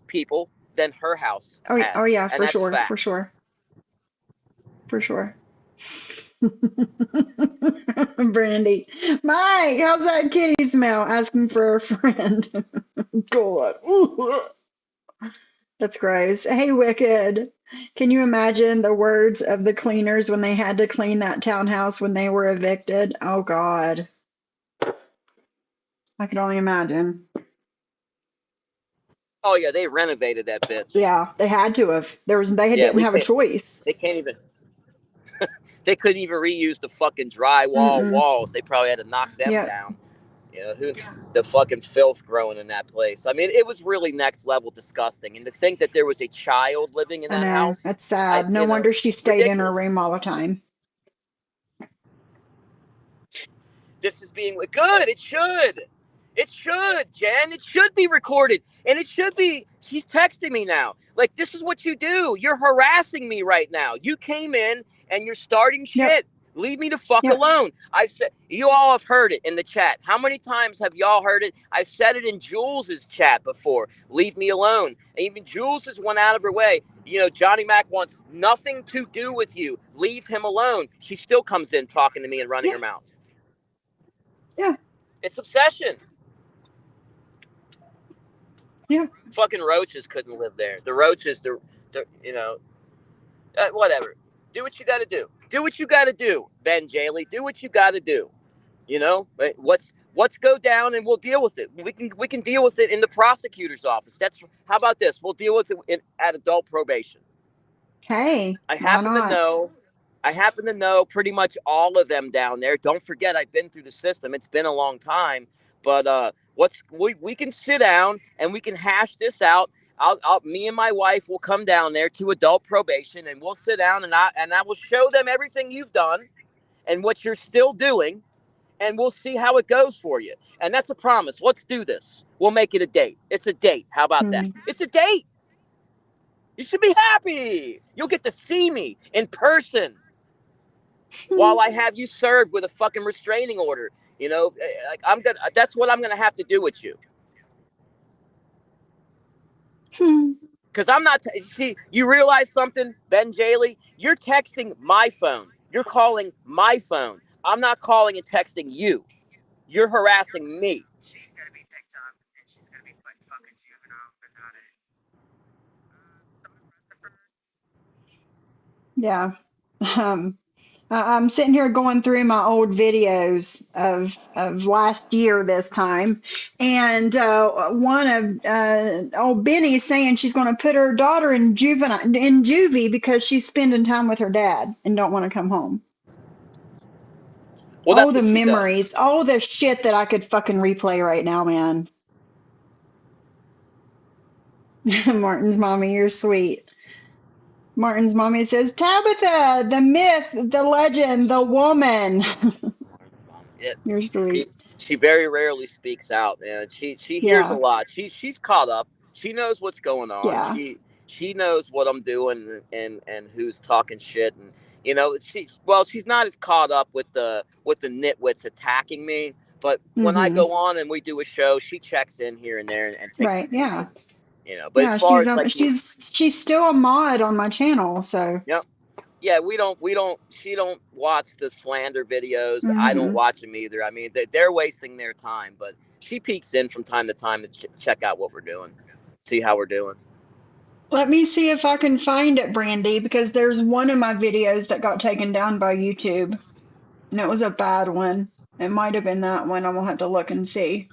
people than her house had. Oh yeah, for sure. Brandy. Mike, how's that kitty smell? Asking for a friend. God. That's gross. Hey, Wicked. Can you imagine the words of the cleaners when they had to clean that townhouse when they were evicted? Oh, God. I can only imagine. Oh, yeah, they renovated that bitch. Yeah, they had to have. They didn't have a choice. They can't even. They couldn't even reuse the fucking drywall walls. They probably had to knock them down. You know, the fucking filth growing in that place. I mean, it was really next level disgusting. And to think that there was a child living in I that know. house, That's sad. No wonder she stayed in her ridiculous. room all the time. This is being good. It should. It should, Jen. It should be recorded. And it should be. She's texting me now. Like, this is what you do. You're harassing me right now. You came in and you're starting shit. Leave me the fuck alone. I've said, you all have heard it in the chat. How many times have y'all heard it? I've said it in Jules's chat before. Leave me alone. And even Jules has went out of her way. You know, Johnny Mac wants nothing to do with you. Leave him alone. She still comes in talking to me and running her mouth. Yeah. It's obsession. Yeah. Fucking roaches couldn't live there. The roaches, you know, whatever. Do what you got to do. Do what you got to do, Ben Jaley. Do what you got to do. You know, let's go down and we'll deal with it. We can deal with it in the prosecutor's office. How about this? We'll deal with it at adult probation. Hey, I happen to know pretty much all of them down there. Don't forget, I've been through the system. It's been a long time, but we can sit down and we can hash this out. Me and my wife will come down there to adult probation and we'll sit down and I will show them everything you've done and what you're still doing, and we'll see how it goes for you. And that's a promise. Let's do this. We'll make it a date. It's a date. How about that? It's a date. You should be happy. You'll get to see me in person while I have you served with a fucking restraining order. You know, like that's what I'm gonna have to do with you. Because I'm not. See, you realize something, Ben Jaley? You're texting my phone. You're calling my phone. I'm not calling and texting you. You're harassing me. She's gonna be picked up and she's gonna be put in fucking juvenile without it. Yeah. I'm sitting here going through my old videos of last year this time, and one of old Benny's saying she's going to put her daughter in juvie because she's spending time with her dad and don't want to come home. Well, all the memories, all the shit that I could fucking replay right now, man. Martin's mommy, you're sweet. Martin's mommy says, Tabitha, the myth, the legend, the woman. You're sweet. She very rarely speaks out, and she hears a lot. She's caught up. She knows what's going on. Yeah. She knows what I'm doing and who's talking shit, and you know she's not as caught up with the nitwits attacking me. But when I go on and we do a show, she checks in here and there and takes right. Yeah. You know, but as far as like she's still a mod on my channel, so. Yep. Yeah, she don't watch the slander videos. I don't watch them either. I mean, they're wasting their time, but she peeks in from time to time to check out what we're doing, see how we're doing. Let me see if I can find it, Brandy, because there's one of my videos that got taken down by YouTube, and it was a bad one. It might have been that one. I'm gonna have to look and see.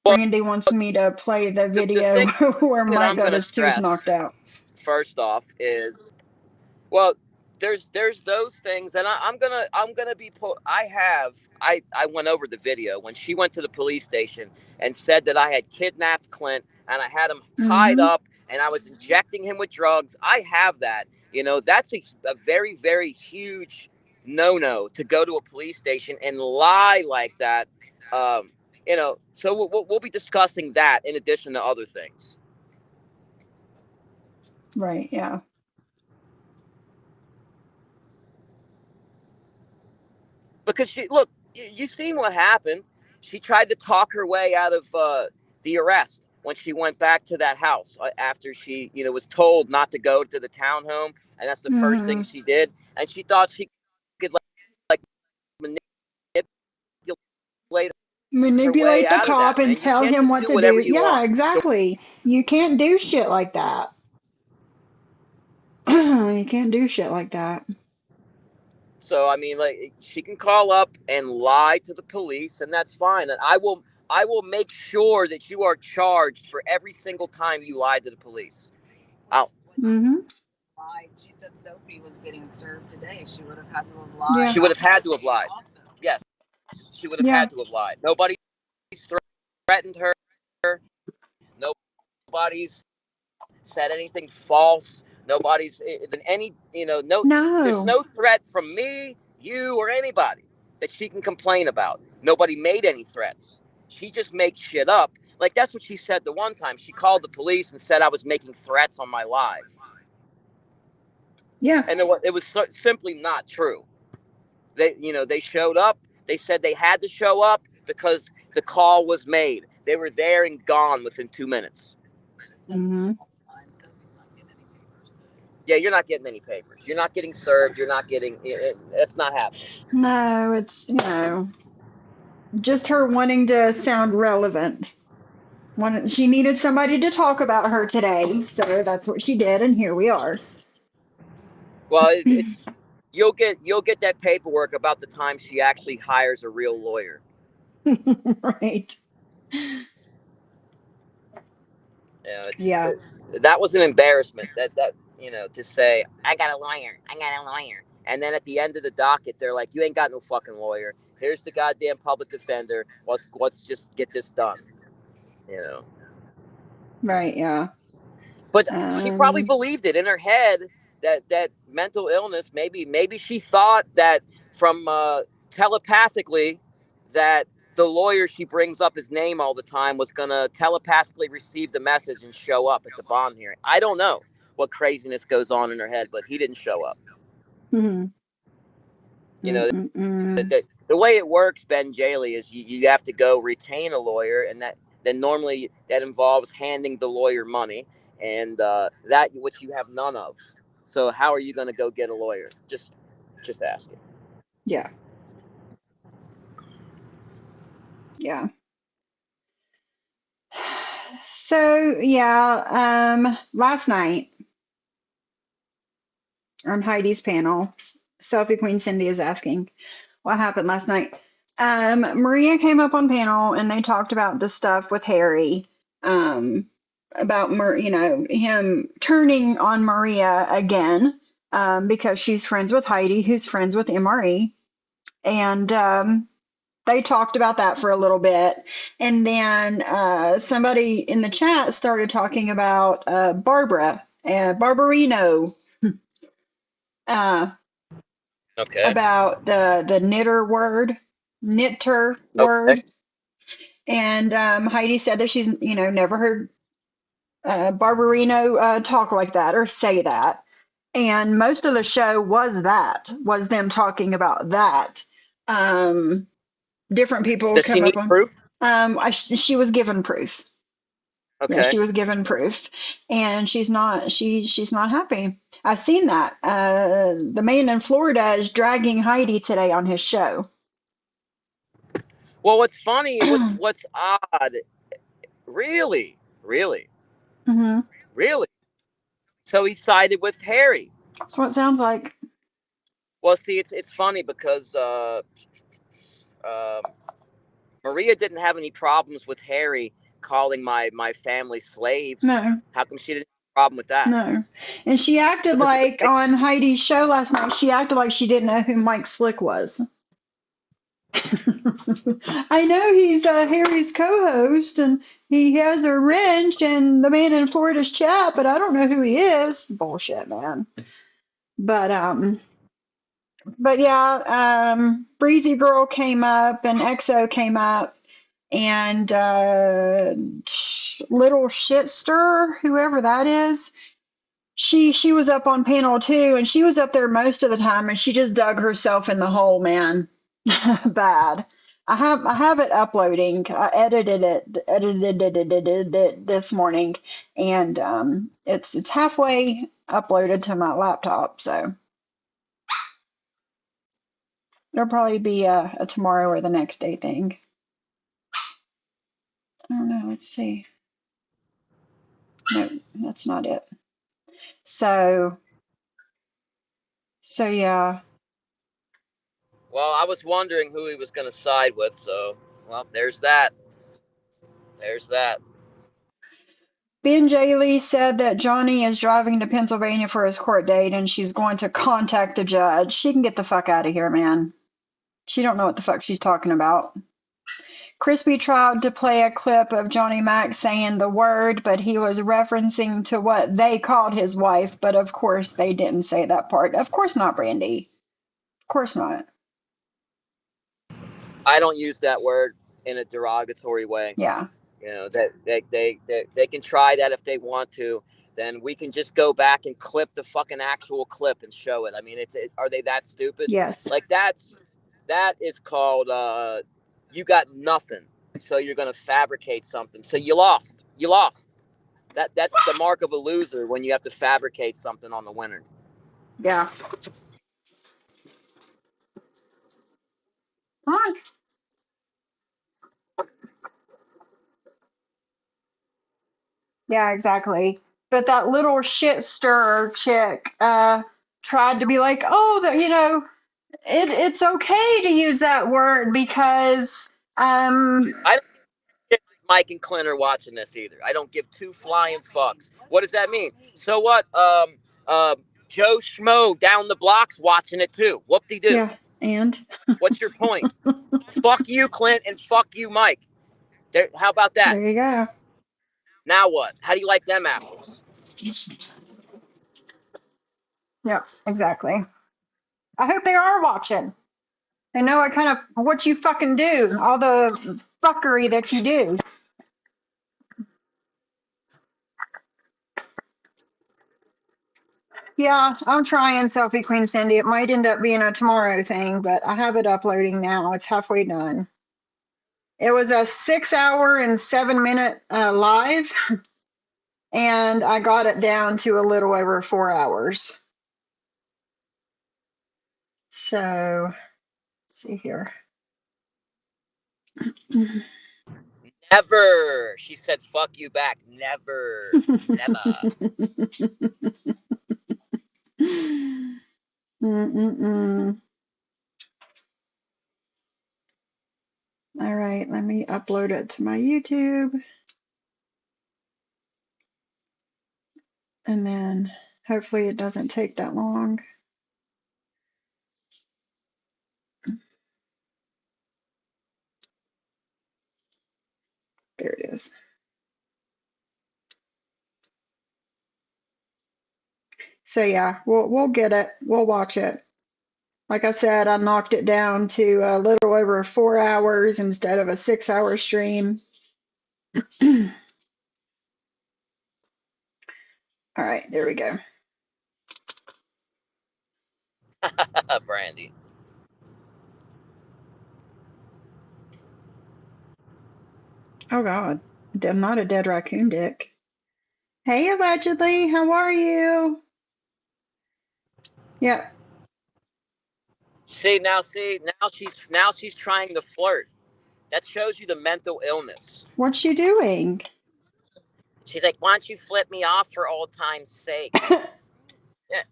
Brandy wants me to play the video where Mike got his tooth knocked out. First off is, well, there's those things, and I'm gonna be I went over the video when she went to the police station and said that I had kidnapped Clint and I had him tied up and I was injecting him with drugs. I have that. You know, that's a very, very huge no to go to a police station and lie like that. You know, so we'll be discussing that in addition to other things. Right, yeah. Because you seen what happened. She tried to talk her way out of the arrest when she went back to that house after she, was told not to go to the townhome, and that's the first thing she did. And she thought she could manipulate the cop and tell him what to do. Yeah, exactly. You can't do shit like that. You can't do shit like that. So I mean, like, she can call up and lie to the police, and that's fine. And I will make sure that you are charged for every single time you lied to the police. lied. She said Sophie was getting served today. She would have had to have lied. Yeah. She would have had to have lied. Also. Yes, she would have Yeah. had to have lied. Nobody's threatened her. Nobody's said anything false. Nobody's any, there's No. no threat from me, you, or anybody that she can complain about. Nobody made any threats. She just makes shit up. Like, that's what she said the one time. She called the police and said I was making threats on my live. Yeah. And it was simply not true. They showed up. They said they had to show up because the call was made. They were there and gone within 2 minutes. Mm-hmm. Yeah, you're not getting any papers. You're not getting served. You're not getting it. That's not happening. No, it's, just her wanting to sound relevant. She needed somebody to talk about her today, so that's what she did, and here we are. Well, it's you'll get that paperwork about the time she actually hires a real lawyer. Right. Yeah. That was an embarrassment. That to say I got a lawyer, and then at the end of the docket they're like, you ain't got no fucking lawyer. Here's the goddamn public defender. Let's just get this done. Right. Yeah. But she probably believed it in her head that mental illness. Maybe she thought that from telepathically that the lawyer she brings up his name all the time was gonna telepathically receive the message and show up at the bond hearing. I don't know what craziness goes on in her head, but he didn't show up. Mm-hmm. The way it works, Ben Jaley, is you have to go retain a lawyer, and then normally that involves handing the lawyer money, and that which you have none of. So how are you going to go get a lawyer? Just asking. Yeah. Yeah. So yeah, last night on Heidi's panel, Selfie Queen Cindy is asking what happened last night. Maria came up on panel and they talked about the stuff with Harry, about him turning on Maria again, because she's friends with Heidi, who's friends with MRE, and they talked about that for a little bit, and then somebody in the chat started talking about Barbara, Barbarino, Okay. about the knitter word, Okay. and Heidi said that she's never heard Barbarino talk like that or say that, and most of the show was them talking about that. Different people Does she come up need on. proof? She was given proof. Yeah, Okay. she was given proof, and she's not happy. I've seen that. The man in Florida is dragging Heidi today on his show. Well, what's funny, what's odd, really, Mm-hmm. really. So he sided with Harry. That's what it sounds like. Well, see, it's funny because Maria didn't have any problems with Harry calling my family slaves. No. How come she didn't have a problem with that? No. And she acted like on Heidi's show last night, she acted like she didn't know who Mike Slick was. I know he's Harry's co-host and he has a wrench and the man in Florida's chat, but I don't know who he is. Bullshit, man. But yeah, Breezy Girl came up and EXO came up, and Little Shitster, whoever that is, she was up on panel too, and she was up there most of the time, and she just dug herself in the hole, man. Bad. I have it uploading. I edited it this morning, and it's halfway uploaded to my laptop, so it'll probably be a tomorrow or the next day thing. I don't know. Let's see. No, that's not it. So yeah. Well, I was wondering who he was going to side with, so, well, there's that. Ben Jaley said that Johnny is driving to Pennsylvania for his court date and she's going to contact the judge. She can get the fuck out of here, man. She don't know what the fuck she's talking about. Crispy tried to play a clip of Johnny Mac saying the word, but he was referencing to what they called his wife, but of course they didn't say that part. Of course not, Brandy. Of course not. I don't use that word in a derogatory way. Yeah. You know, that they can try that if they want to. Then we can just go back and clip the fucking actual clip and show it. I mean, are they that stupid? Yes. Like that is called you got nothing, so you're gonna fabricate something. So you lost. You lost. That's the mark of a loser when you have to fabricate something on the winner. Yeah. Come on. Yeah, exactly. But that little shit stirrer chick tried to be like, oh, it's okay to use that word because I don't give Mike and Clint are watching this either. I don't give two flying fucks. What does that mean? So what? Joe Schmo down the block's watching it too. Whoop-de-doo. yeah, and What's your point? Fuck you, Clint, and fuck you, Mike. How about that? there you go. Now what? How do you like them apples? Yep, exactly. I hope they are watching. They know what you fucking do, all the fuckery that you do. Yeah, I'm trying Selfie Queen Cindy. It might end up being a tomorrow thing, but I have it uploading now. It's halfway done. It was a 6 hour and 7 minute live, and I got it down to a little over 4 hours. So, let's see here. Never. She said, fuck you back. Never. Never. Mm-mm-mm. All right, let me upload it to my YouTube. And then hopefully it doesn't take that long. There it is. So yeah, we'll get it. We'll watch it. Like I said, I knocked it down to a little over 4 hours instead of a 6 hour stream. All right, there we go. Brandy. Oh God, not a dead raccoon dick. Hey, allegedly, how are you? Yep. See, now she's trying to flirt. That shows you the mental illness. What's she doing? She's like, why don't you flip me off for old time's sake? Yeah.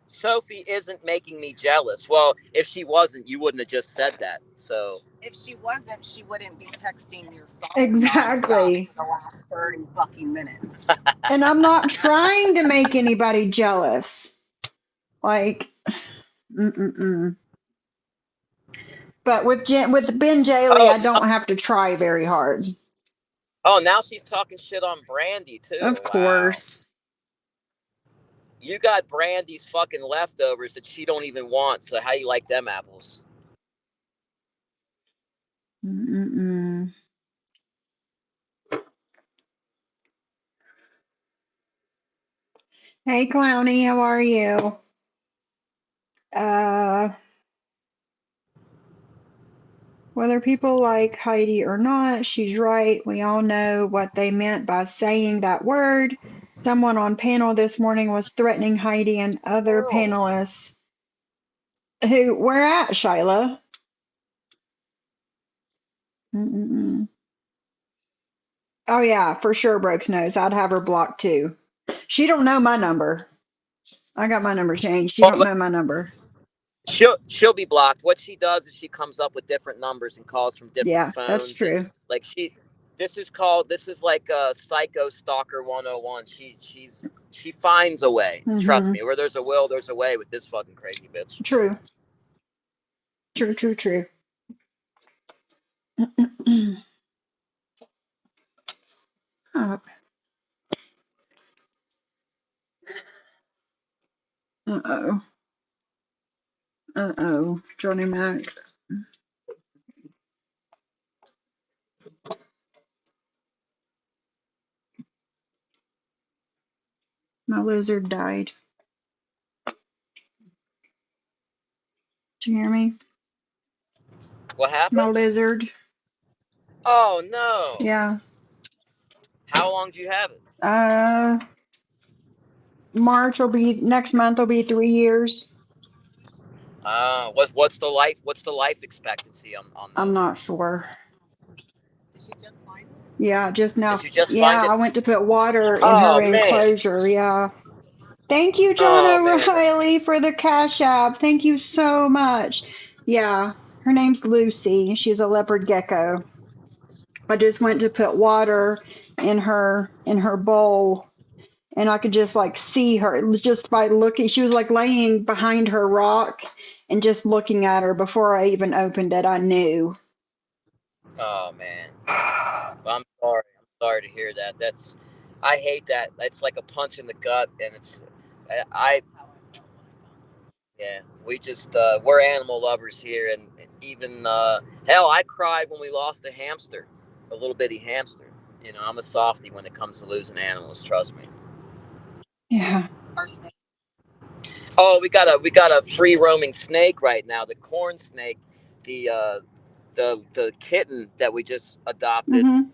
Sophie isn't making me jealous. Well, if she wasn't, you wouldn't have just said that. So If she wasn't, she wouldn't be texting your phone nonstop Exactly. for the last 30 fucking minutes. And I'm not trying to make anybody jealous. Like, mm-mm-mm. But with Ben Jaley, I don't have to try very hard. now she's talking shit on Brandy too. Of Wow. course. You got Brandy's fucking leftovers that she don't even want. So how you like them apples? Mm-mm-mm. Hey, Clowny, how are you? Whether people like Heidi or not, she's right. We all know what they meant by saying that word. Someone on panel this morning was threatening Heidi and other panelists. Where at, Shyla? Mm-mm-mm. Oh yeah, for sure, Brooks knows. I'd have her blocked too. She don't know my number. I got my number changed. She don't know my number. She'll be blocked. What she does is she comes up with different numbers and calls from different Yeah, that's phones, and true. like This is like a psycho stalker 101. She finds a way. Trust Mm-hmm. me. Where there's a will, there's a way with this fucking crazy bitch. True. True. Oh, uh-oh. Uh-oh. Johnny Mac. My lizard died. Do you hear me? What My happened? lizard. Oh no. Yeah. How long do you have it? Next month will be 3 years. What's the life expectancy on I'm those? not sure. Did she just find it? Yeah, just now. Did you just Yeah, find it? I went to put water in her Oh man. enclosure. Yeah. Thank you, John Oh man. O'Reilly, for the Cash App. Thank you so much. Yeah, her name's Lucy. She's a leopard gecko. I just went to put water in her bowl, and I could just like see her just by looking. She was like laying behind her rock, and just looking at her before I even opened it, I knew. Oh man. Well, I'm sorry. I'm sorry to hear that. I hate that. That's like a punch in the gut, and I That's how I felt when I found yeah. We just we're animal lovers here, and even hell, I cried when we lost a hamster, a little bitty hamster. You know, I'm a softie when it comes to losing animals. Trust me. Yeah. it. Our snake. Oh, we got a free roaming snake right now. The corn snake, the the kitten that we just adopted Mhm.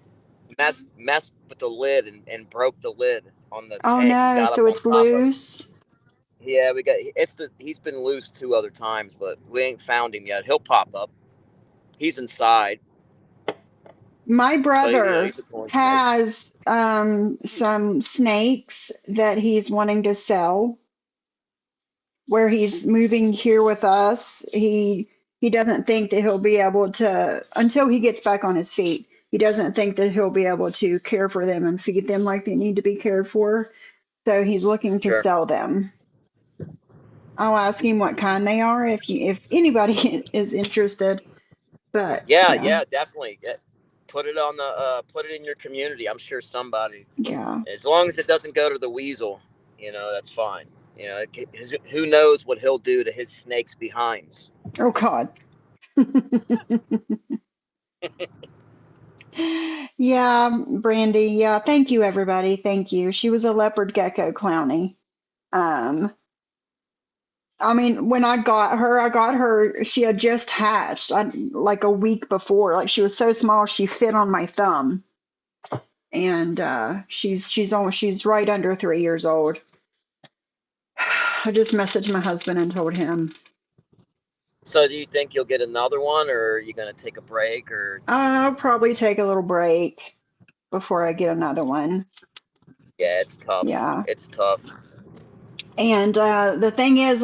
messed with the lid and broke the lid on the Oh tank. He no, got so up on it's top of it. loose. Yeah, he's been loose 2 other times, but we ain't found him yet. He'll pop up. He's inside, My but brother he's a corn snake. has some snakes that he's wanting to sell where he's moving here with us. He doesn't think that he'll be able to until he gets back on his feet. He doesn't think that he'll be able to care for them and feed them like they need to be cared for. So he's looking to Sure. sell them. I'll ask him what kind they are if anybody is interested. But Yeah, yeah, yeah, definitely. Put it on the put it in your community. I'm sure somebody, yeah. as long as it doesn't go to the weasel, that's fine. Who knows what he'll do to his snakes behinds. Oh God. Yeah, Brandy. Yeah, thank you, everybody. Thank you. She was a leopard gecko clowny. Um, I mean, when I got her. She had just hatched, like a week before. Like she was so small, she fit on my thumb, and she's right under 3 years old. I just messaged my husband and told him. So, do you think you'll get another one, or are you going to take a break, or? I'll probably take a little break before I get another one. Yeah, it's tough. Yeah, It's tough. and the thing is,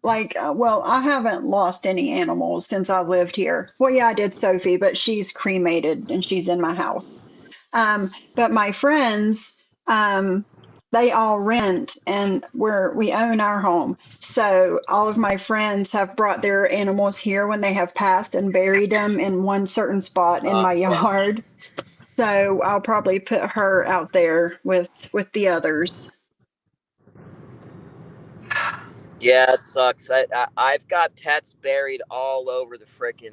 well, I haven't lost any animals since I've lived here. Well, yeah, I did Sophie, but she's cremated and she's in my house. But my friends, they all rent and we own our home. So all of my friends have brought their animals here when they have passed and buried them in one certain spot in my Yeah. yard. So I'll probably put her out there with the others. Yeah, it sucks. I've got pets buried all over the frickin'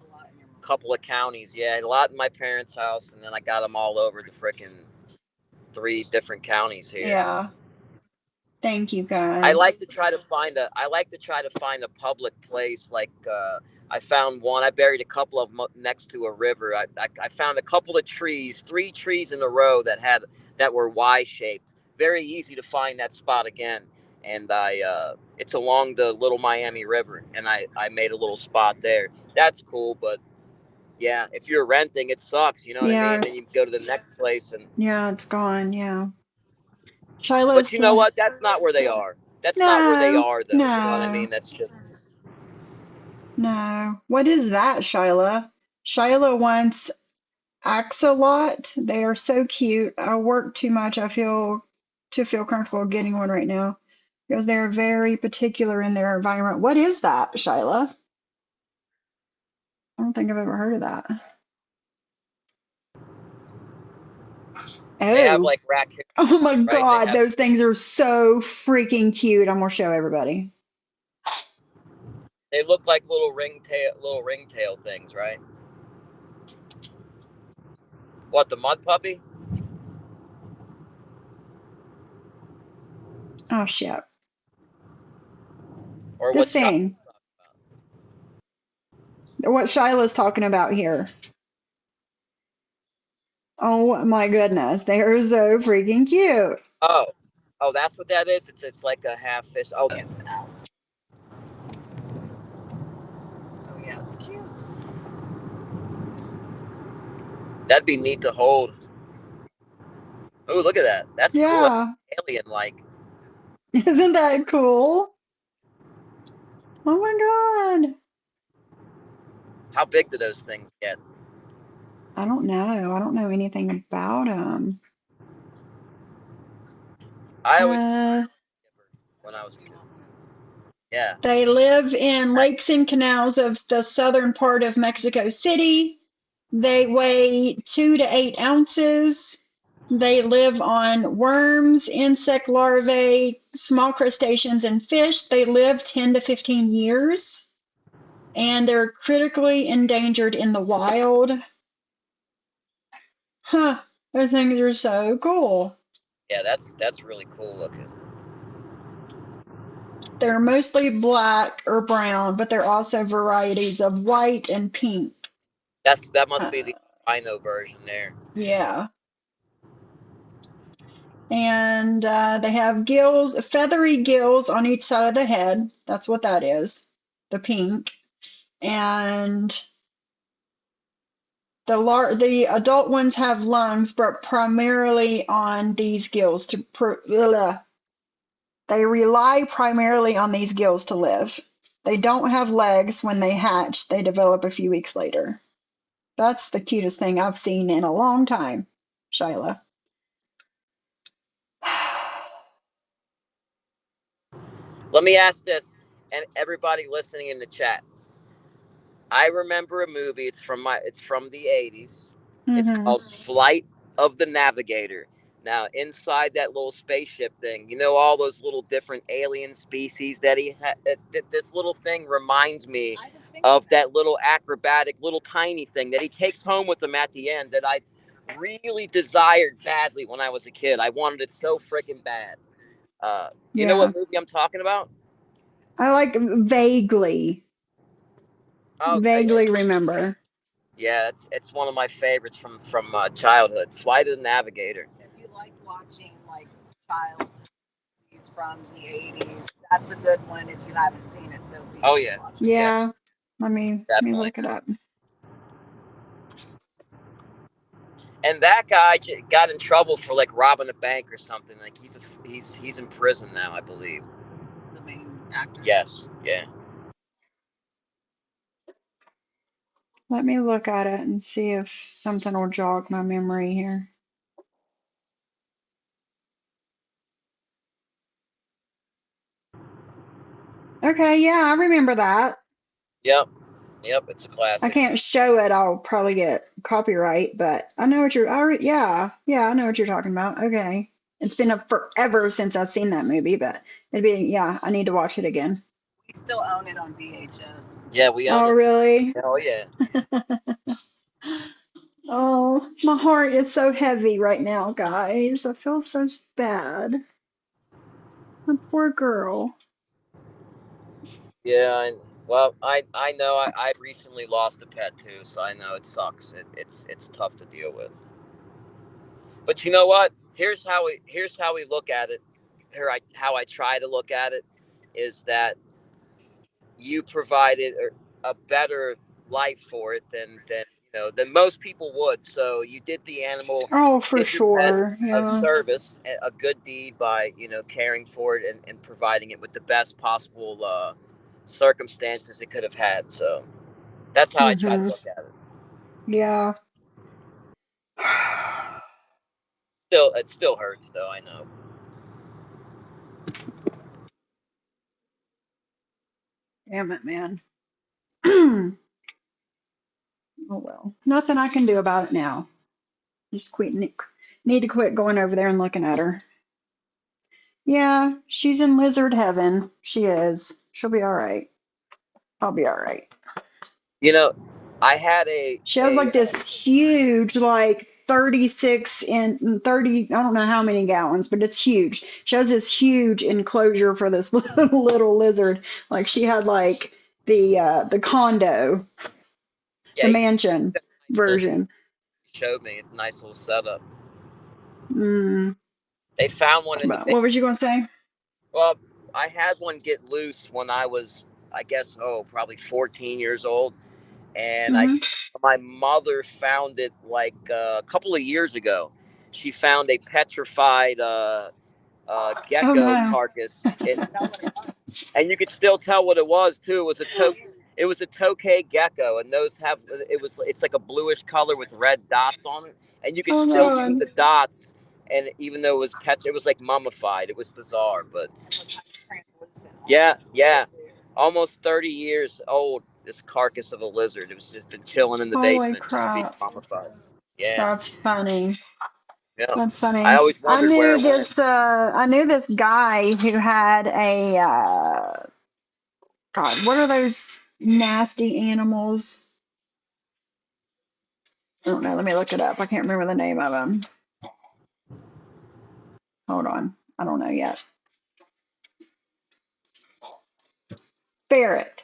A lot in your mom. couple of counties. Yeah, a lot in my parents' house, and then I got them all over the frickin' 3 different counties here. Yeah. Thank you I guys. like to try to find a public place. Like I found one. I buried a couple of them next to a river. I found a couple of trees, 3 trees in a row that were Y shaped. Very easy to find that spot again. And it's along the Little Miami River, and I made a little spot there. That's cool, but yeah, if you're renting, it sucks. You know what I mean? Yeah, Then you go to the next place, and yeah, it's gone. Yeah. but Shila's you know what? That's not where they are. That's not where they no, are, though. You know what I no, mean? That's just no. What is that, Shyla? Shyla wants axolot. They are so cute. I work too much. I feel to feel comfortable getting one right now because they're very particular in their environment. What is that, Shyla? I don't think I've ever heard of that. They have Oh, like raccoons, oh my right? They God, have. those things are so freaking cute. I'm gonna show everybody. They look like little ringtail things, right? What, the mud puppy? Oh shit. Or This what shot? thing. What Shyla's talking about here. Oh my goodness, they are so freaking cute. Oh, oh, that's what that is. It's like a half fish. Oh, It's out. Oh yeah, it's cute. that'd be neat to hold. Oh, look at that. That's cool. Yeah, Alien like. isn't that cool? Oh my God. How big do those things get? I don't know. I don't know anything about them. I always Uh, when I was a kid. Yeah. they live in lakes and canals of the southern part of Mexico City. They weigh 2 to 8 ounces. They live on worms, insect larvae, small crustaceans, and fish. They live 10 to 15 years, and they're critically endangered in the wild. Huh, those things are so cool. Yeah, that's really cool looking. They're mostly black or brown, but they're also varieties of white and pink. That must Uh, be the albino version there. yeah. And they have gills, feathery gills on each side of the head. That's what that is, the pink. And the adult ones have lungs, but primarily on these gills they rely primarily on these gills to live. They don't have legs when they hatch. They develop a few weeks later. That's the cutest thing I've seen in a long time, Shyla. Let me ask this, and everybody listening in the chat. I remember a movie. It's from the 80s. It's Mm-hmm. called Flight of the Navigator. Now, inside that little spaceship thing, you know all those little different alien species that he had. This little thing reminds me of that little acrobatic, little tiny thing that he takes home with him at the end. That I really desired badly when I was a kid. I wanted it so freaking bad. You know Yeah. what movie I'm talking about? I like vaguely, Okay, vaguely remember. yeah, it's one of my favorites from childhood. Flight of the Navigator. If you like watching like child movies from the 80s, that's a good one if you haven't seen it, Sophie. Oh yeah, yeah, Yeah. Let me definitely. look it up. And that guy got in trouble for like robbing a bank or something. Like he's in prison now, I believe. The main actor. Yes, yeah. Let me look at it and see if something will jog my memory here. Okay, yeah, I remember that. Yep, it's a I classic. can't show it. I'll probably get copyright, but I know what yeah, I know what you're talking about. Okay. It's been forever since I've seen that movie, but yeah, I need to watch it again. We still own it on VHS. Yeah, we own Oh, it. really? Oh yeah. Oh, my heart is so heavy right now, guys. I feel so bad. The poor girl. Yeah, well, I know I recently lost a pet too, so I know it sucks. It's tough to deal with. But you know what? Here's how we look at it. How I try to look at it is that you provided a better life for it than most people would. So you did the animal, Oh, you for did your pet sure. a Yeah. service, a good deed by caring for it and providing it with the best possible circumstances it could have had. So that's how I try to Mm-hmm. look at it. Yeah. It still hurts though. I know. Damn it, man. Oh well, nothing I can do about it now. Just need to quit going over there and looking at her. Yeah, she's in lizard heaven. She is. She'll be all right. I'll be all right. You know, I had a She has like this huge, like 36 and 30, I don't know how many gallons, but it's huge. She has this huge enclosure for this little lizard. Like she had like the condo, yeah. the You can mansion see a nice little. version. You showed me. It's a nice little setup. Mm. They found one in the But what was you going to say? Well, I had one get loose when I was, I guess, probably 14 years old, and Hmm. my mother found it like a couple of years ago. She found a petrified Oh gecko no. carcass, and you could still tell what it was too. It was a tokay gecko, and those have it's like a bluish color with red dots on it, and you could Oh still see God. the dots. And even though it was like mummified. It was bizarre, but yeah, yeah, almost 30 years old. This carcass of a lizard. It was just been chilling in the Holy basement, just being crap. mummified. Yeah, That's funny. yeah. That's I funny. always wondered where it went. I knew this guy who had a God, what are those nasty animals? I don't know. Let me look it up. I can't remember the name of them. Hold on. I don't know yet. Ferret.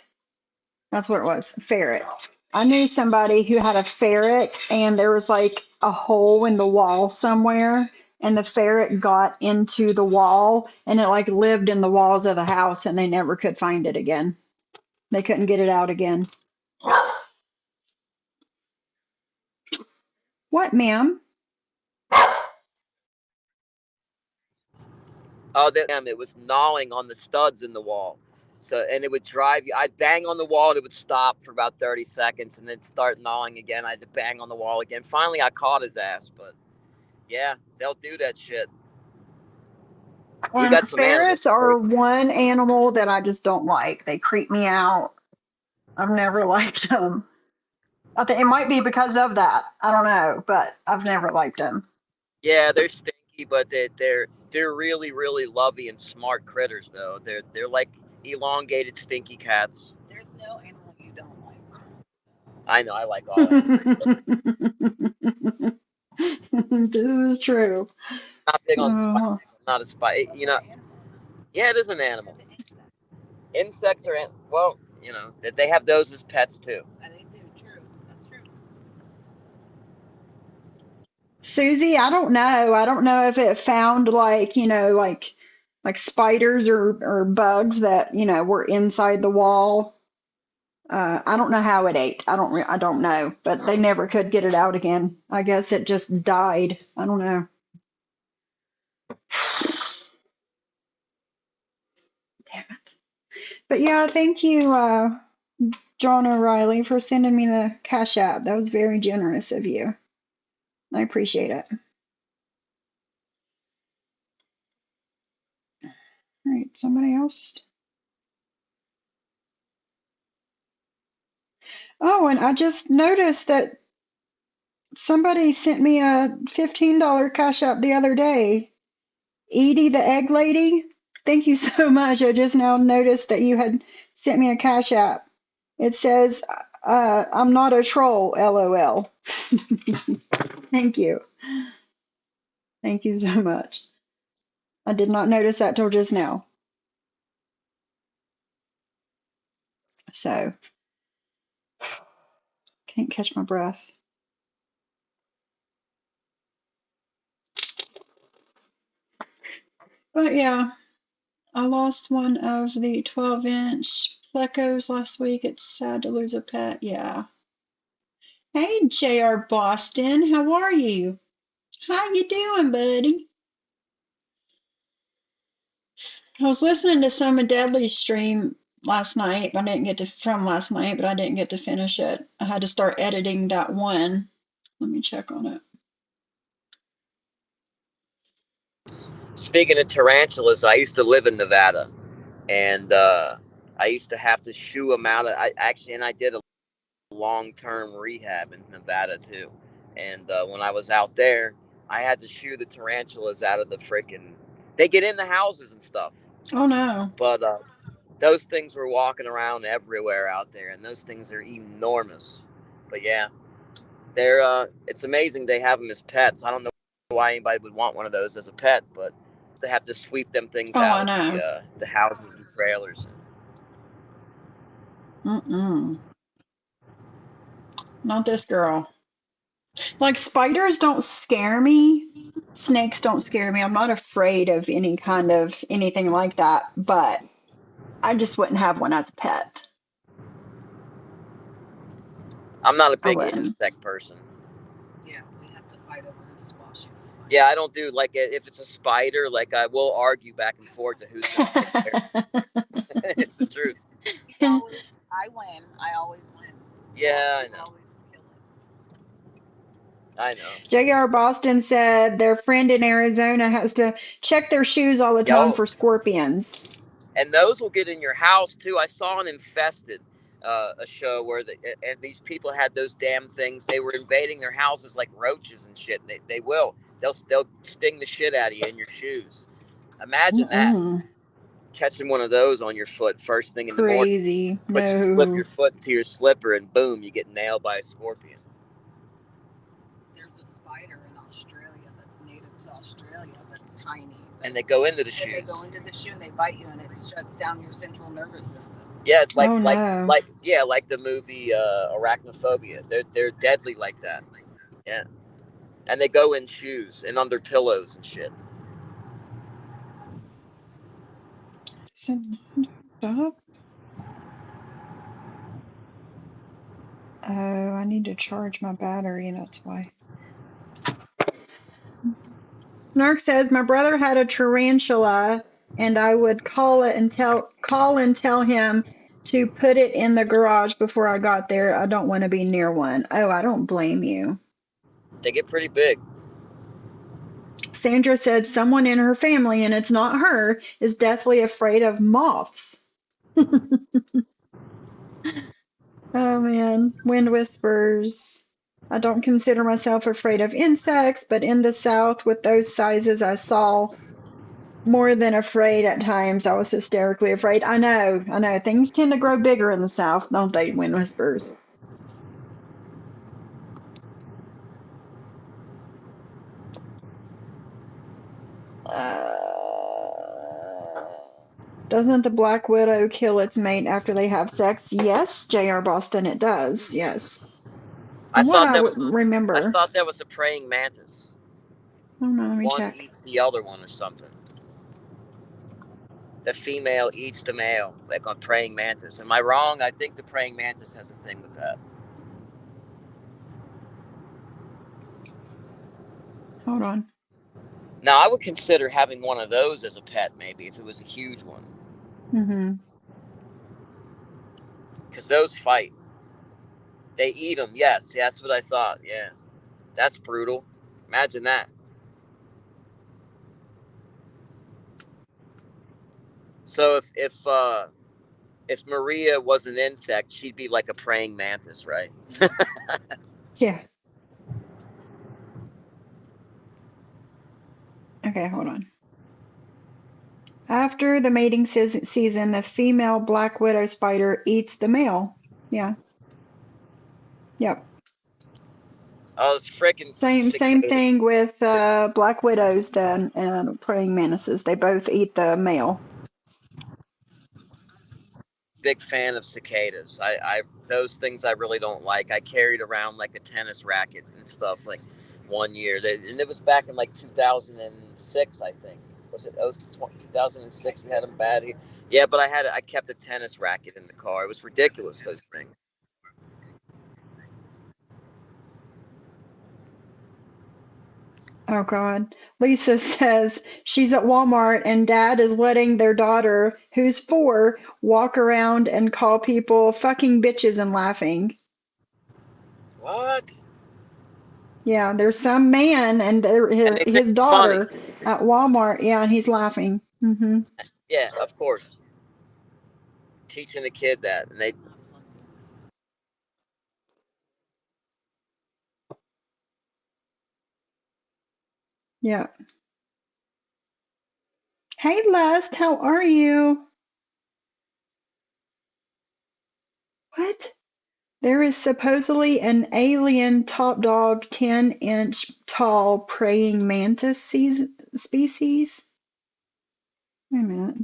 That's what it was. Ferret. I knew somebody who had a ferret, and there was like a hole in the wall somewhere, and the ferret got into the wall, and it like lived in the walls of the house, and they never could find it again. They couldn't get it out again. What, ma'am? Oh, it was gnawing on the studs in the wall. So, and it would drive you. I'd bang on the wall and it would stop for about 30 seconds and then start gnawing again. I had to bang on the wall again. Finally, I caught his ass, but yeah, they'll do that shit. We And got some animal ferrets are stories. one animal that I just don't like. They creep me out. I've never liked them. I think it might be because of that. I don't know, but I've never liked them. Yeah, they're stinky, but they're really really lovey and smart critters though. They're like elongated stinky cats. There's no animal you don't like. I know I like all animals. This is true. Not big on spiders. Oh. I'm not a spider. You know, yeah, it is an animal. Insects are well, you know, that they have those as pets too. They do. True. That's true. Susie, I don't know. I don't know if it found like, like spiders or bugs that, were inside the wall. I don't know how it ate. I don't know, but they never could get it out again. I guess it just died. I don't know. Damn it. But yeah, thank you, John O'Reilly, for sending me the Cash App. That was very generous of you. I appreciate it. All right, somebody else. Oh, and I just noticed that somebody sent me a $15 Cash App the other day. Edie, the egg lady. Thank you so much. I just now noticed that you had sent me a Cash App. It says, I'm not a troll, LOL. Thank you. Thank you so much. I did not notice that till just now. So, can't catch my breath. But yeah, I lost one of the 12-inch plecos last week. It's sad to lose a pet. Yeah. Hey, JR Boston, how are you? How you doing, buddy? I was listening to some of Deadly's stream last night. I didn't get to from last night, but I didn't get to finish it. I had to start editing that one. Let me check on it. Speaking of tarantulas, I used to live in Nevada, and I used to have to shoo them out. I did a long-term rehab in Nevada too, and when I was out there, I had to shoo the tarantulas out of the freaking. They get in the houses and stuff. Oh no! But those things were walking around everywhere out there, and those things are enormous. But yeah, they're. It's amazing they have them as pets. I don't know why anybody would want one of those as a pet, but they have to sweep them things Oh, out I of know. the houses and trailers. Not this girl. Like, spiders don't scare me. Snakes don't scare me. I'm not afraid of any kind of anything like that, but I just wouldn't have one as a pet. I'm not a I big wouldn't. insect person. Yeah, we have to fight over who's squashing the spider. Yeah, I don't do like if it's a spider. Like I will argue back and forth to who's going to take care of it. It's the truth. I win. I always win. Yeah, I know. Always kill it. I know. J.R. Boston said their friend in Arizona has to check their shoes all the time for scorpions. And those will get in your house too. I saw an Infested, a show where and these people had those damn things. They were invading their houses like roaches and shit. And they will. They'll sting the shit out of you in your shoes. Imagine that. Catching one of those on your foot first thing in the morning. Crazy. But you slip your foot into your slipper and boom, you get nailed by a scorpion. There's a spider in Australia that's native to Australia that's tiny. And they go into the shoes. They go into the shoe and they bite you, and it shuts down your central nervous system. Yeah, like the movie Arachnophobia. They're deadly like that. Yeah, and they go in shoes and under pillows and shit. Stop. Oh, I need to charge my battery. That's why. Snark says my brother had a tarantula, and I would call and tell him to put it in the garage before I got there. I don't want to be near one. Oh, I don't blame you. They get pretty big. Sandra said someone in her family, and it's not her, is deathly afraid of moths. Oh man, wind whispers. I don't consider myself afraid of insects, but in the South, with those sizes, I saw more than afraid at times. I was hysterically afraid. I know. Things tend to grow bigger in the South, don't they, wind whispers? Doesn't the black widow kill its mate after they have sex? Yes, J.R. Boston, it does. Yes. I thought remember. I thought that was a praying mantis. Oh no, let me one check. Eats the other one or something. The female eats the male, like on praying mantis. Am I wrong? I think the praying mantis has a thing with that. Hold on. Now, I would consider having one of those as a pet, maybe, if it was a huge one. Mm-hmm. Because those fight. They eat them, yes. Yeah, that's what I thought, yeah. That's brutal. Imagine that. So if Maria was an insect, she'd be like a praying mantis, right? Yeah. Okay, hold on. After the mating season, the female black widow spider eats the male. Yeah. Yep. Oh, it's freaking Same thing with black widows then and praying mantises. They both eat the male. Big fan of cicadas. I those things I really don't like. I carried around like a tennis racket and stuff like one year. And it was back in like 2006, I think. Was it 2006? We had them bad here. Yeah, but I kept a tennis racket in the car. It was ridiculous, those things. Oh God. Lisa says she's at Walmart and dad is letting their daughter, who's 4, walk around and call people fucking bitches and laughing. What? Yeah, there's some man and and they think his it's funny. daughter at Walmart. Yeah, and he's laughing. Yeah, of course. Teaching a kid that, and they Yeah. Hey, Lust, how are you? What? There is supposedly an alien top dog 10-inch tall praying mantis species. Wait a minute.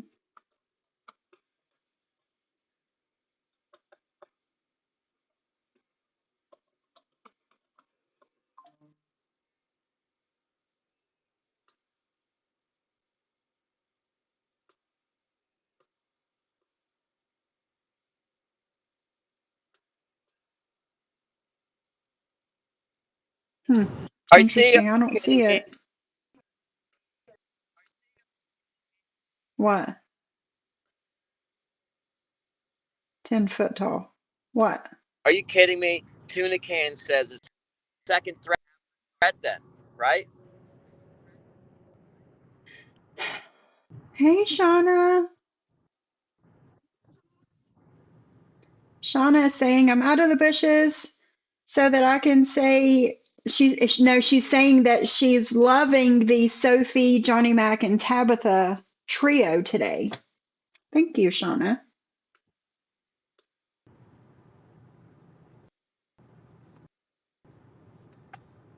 Hmm. are you see Interesting. I don't see kidding me? it. What? 10 foot tall. What? Are you kidding me? Tuna Can says it's second threat then, right? Hey, Shauna. Shauna is saying, I'm out of the bushes so that I can say she's saying that she's loving the Sophie, Johnny Mac, and Tabitha trio today. Thank you, Shauna.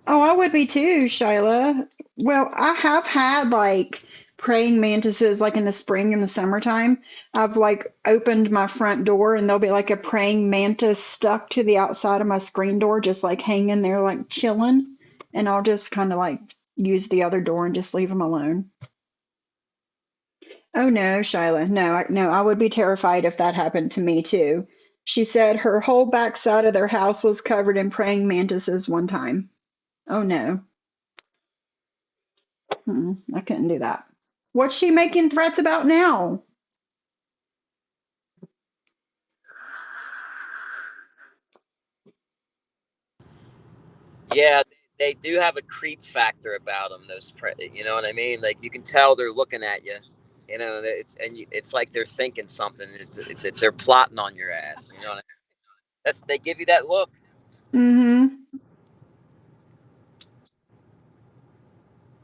Oh, I would be too, Shyla. Well, I have had like praying mantises like in the spring and the summertime. I've like opened my front door and there'll be like a praying mantis stuck to the outside of my screen door, just like hanging there, like chilling. And I'll just kind of like use the other door and just leave them alone. Oh no, Shyla. No, no, I would be terrified if that happened to me too. She said her whole backside of their house was covered in praying mantises one time. Oh no. I couldn't do that. What's she making threats about now? Yeah, they do have a creep factor about them. You know what I mean? Like you can tell they're looking at you. You know, it's like they're thinking something. That they're plotting on your ass. You know what I mean? They give you that look. Mm-hmm.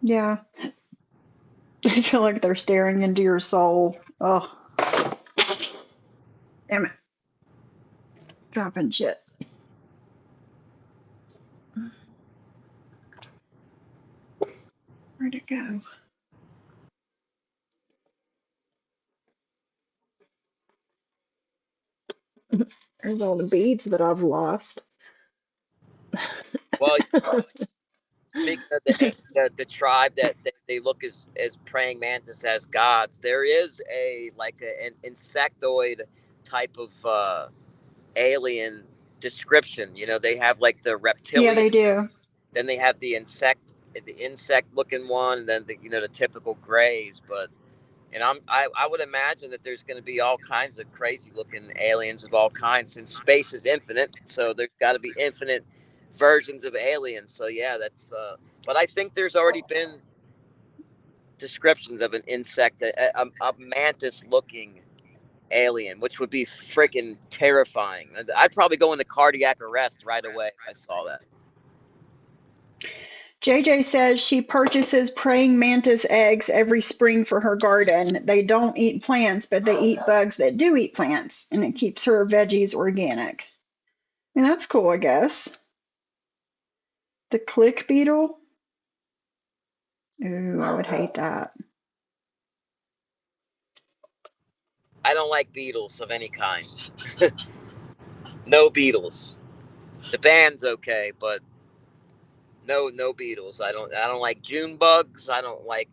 Yeah. I feel like they're staring into your soul. Oh, damn it. Dropping shit. Where'd it go? There's all the beads that I've lost. Well, speaking of the tribe that they look as praying mantis as gods, there is an insectoid type of alien description. You know, they have like the Yeah, reptilian, they do. then they have the insect looking one, and then the typical grays. But and I would imagine that there's going to be all kinds of crazy looking aliens of all kinds, since space is infinite. So there's got to be infinite versions of aliens. So yeah, that's. But I think there's already been descriptions of an insect, a mantis looking alien, which would be freaking terrifying. I'd probably go into cardiac arrest right away if I saw that. JJ says she purchases praying mantis eggs every spring for her garden. They don't eat plants, but they eat bugs that do eat plants, and it keeps her veggies organic. And that's cool, I guess. The click beetle? Ooh, I would hate that. I don't like beetles of any kind. No beetles. The band's okay, but no beetles. I don't like June bugs. I don't like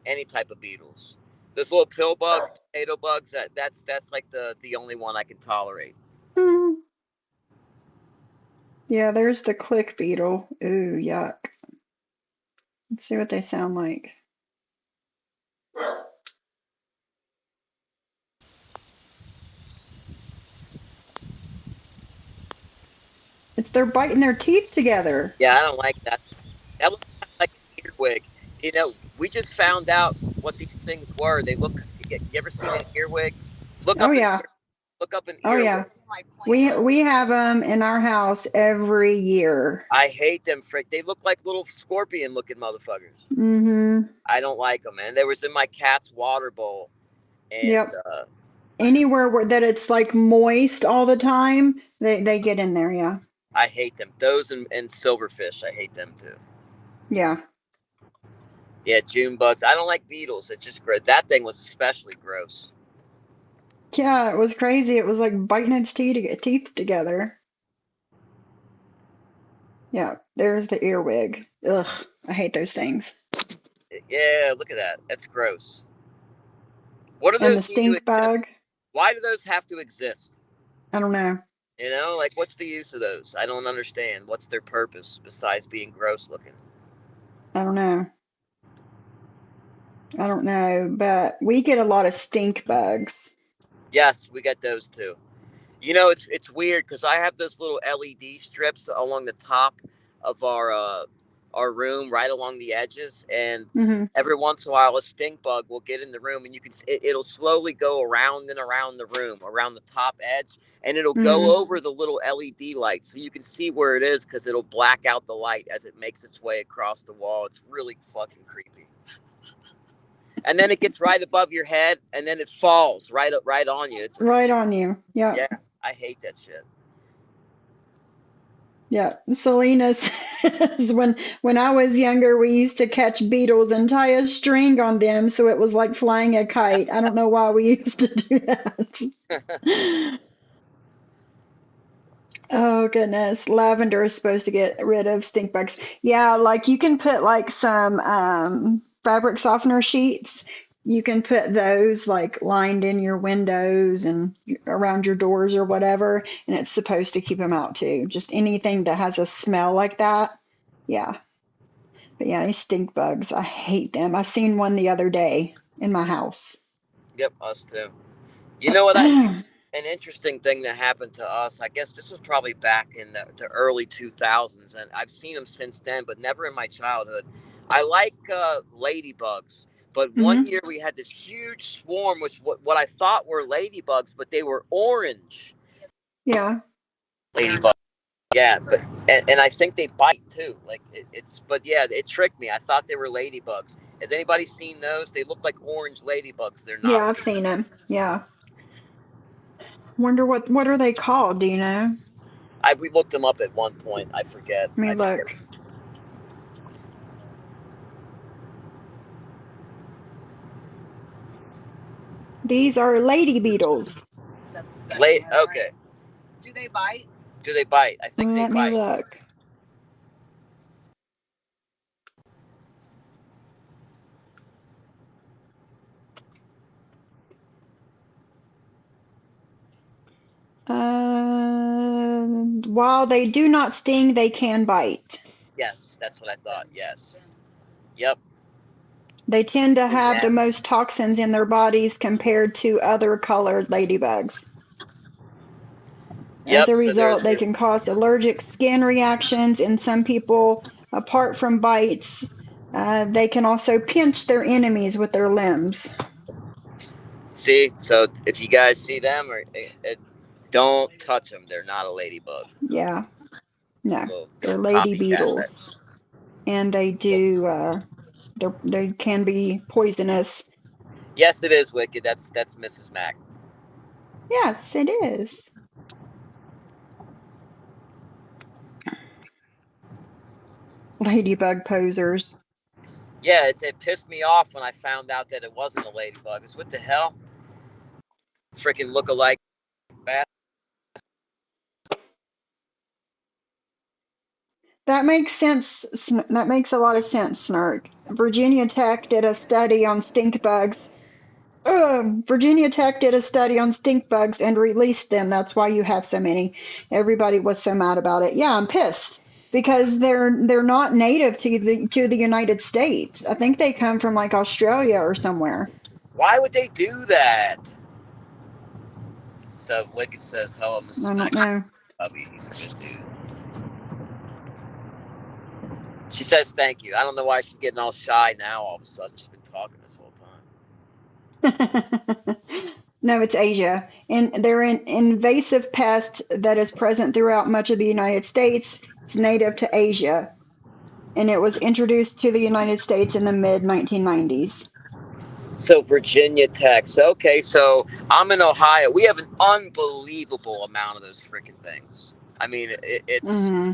any type of beetles. Those little pill bugs, potato bugs. That's like the only one I can tolerate. Hmm. Yeah, there's the click beetle. Ooh, yuck. Let's see what they sound like. they're biting their teeth together. Yeah, I don't like that. That looks kind of like an earwig. You know, we just found out what these things were. They look. You ever seen an earwig? Look Oh up an yeah. look up an Oh yeah. earwig. We have them in our house every year. I hate them. Frick. They look like little scorpion looking motherfuckers. Mm-hmm. I don't like them, man. They was in my cat's water bowl, and Yep. Anywhere where that it's like moist all the time, they get in there. Yeah. I hate them. Those and silverfish. I hate them too. Yeah. Yeah, June bugs. I don't like beetles. It's just gross. That thing was especially gross. Yeah. It was crazy. It was like biting its teeth together. Yeah. There's the earwig. Ugh. I hate those things. Yeah, look at that. That's gross. What do And the those need to stink exist? bug. Why do those have to exist? I don't know. You know, like what's the use of those? I don't understand. What's their purpose besides being gross looking? I don't know. I don't know, but we get a lot of stink bugs. Yes, we get those too. You know, it's weird because I have those little LED strips along the top of our room, right along the edges, and Mm-hmm. every once in a while, a stink bug will get in the room, and it'll slowly go around and around the room, around the top edge, and it'll Mm-hmm. go over the little LED light, so you can see where it is because it'll black out the light as it makes its way across the wall. It's really fucking creepy. And then it gets right above your head, and then it falls right on you. It's Right on you. Yeah. yeah, I hate that shit. Yeah. Selena says when I was younger, we used to catch beetles and tie a string on them so it was like flying a kite. I don't know why we used to do that. Oh goodness. Lavender is supposed to get rid of stink bugs. Yeah, like you can put like some fabric softener sheets. You can put those like lined in your windows and around your doors or whatever, and it's supposed to keep them out too. Just anything that has a smell like that. Yeah. But yeah, these stink bugs, I hate them. I seen one the other day in my house. Yep, us too. You know what? An interesting thing that happened to us. I guess this was probably back in the early 2000s, and I've seen them since then, but never in my childhood. I like ladybugs, but one Hmm. year we had this huge swarm, which what I thought were ladybugs, but they were orange Yeah. ladybugs. Yeah, but and I think they bite too. Like but yeah, it tricked me. I thought they were ladybugs. Has anybody seen those? They look like orange ladybugs. They're Yeah, not. I've seen them. Yeah. Wonder what are they called? Do you know? We looked them up at one point. I forget. Let me look. These are lady beetles. That's Late. right. Okay. Do they bite? Do they bite? I think they Let me bite. look. While they do not sting, they can bite. Yes, that's what I thought. Yes. Yep. They tend to have the Yes. most toxins in their bodies compared to other colored ladybugs. As Yep. a So result, they can cause allergic skin reactions in some people. Apart from bites, they can also pinch their enemies with their limbs. see. So if you guys see them, don't touch them. They're not a ladybug. Yeah, no, Little they're lady copycat. beetles, and they do. They can be poisonous. Yes, it is wicked. That's Mrs. Mac. Yes, it is. Ladybug posers. Yeah, it pissed me off when I found out that it wasn't a ladybug. It's what the hell? Freaking look-alike. That makes sense. That makes a lot of sense, Snark. Virginia Tech did a study on stink bugs. Virginia Tech did a study on stink bugs and released them. That's why you have so many. Everybody was so mad about it. Yeah, I'm pissed because they're not native to the United States. I think they come from like Australia or somewhere. Why would they do that? So Wicked says, "Hello, I Mrs. don't Mac. know. Hubby, he's a good dude." She says thank you. I don't know why she's getting all shy now. All of a sudden, she's been talking this whole time. No, it's Asia. And they're an invasive pest that is present throughout much of the United States. It's native to Asia, and it was introduced to the United States in the mid 1990s. So Virginia Tech. So, okay, so I'm in Ohio. We have an unbelievable amount of those freaking things. I mean, it's Hmm.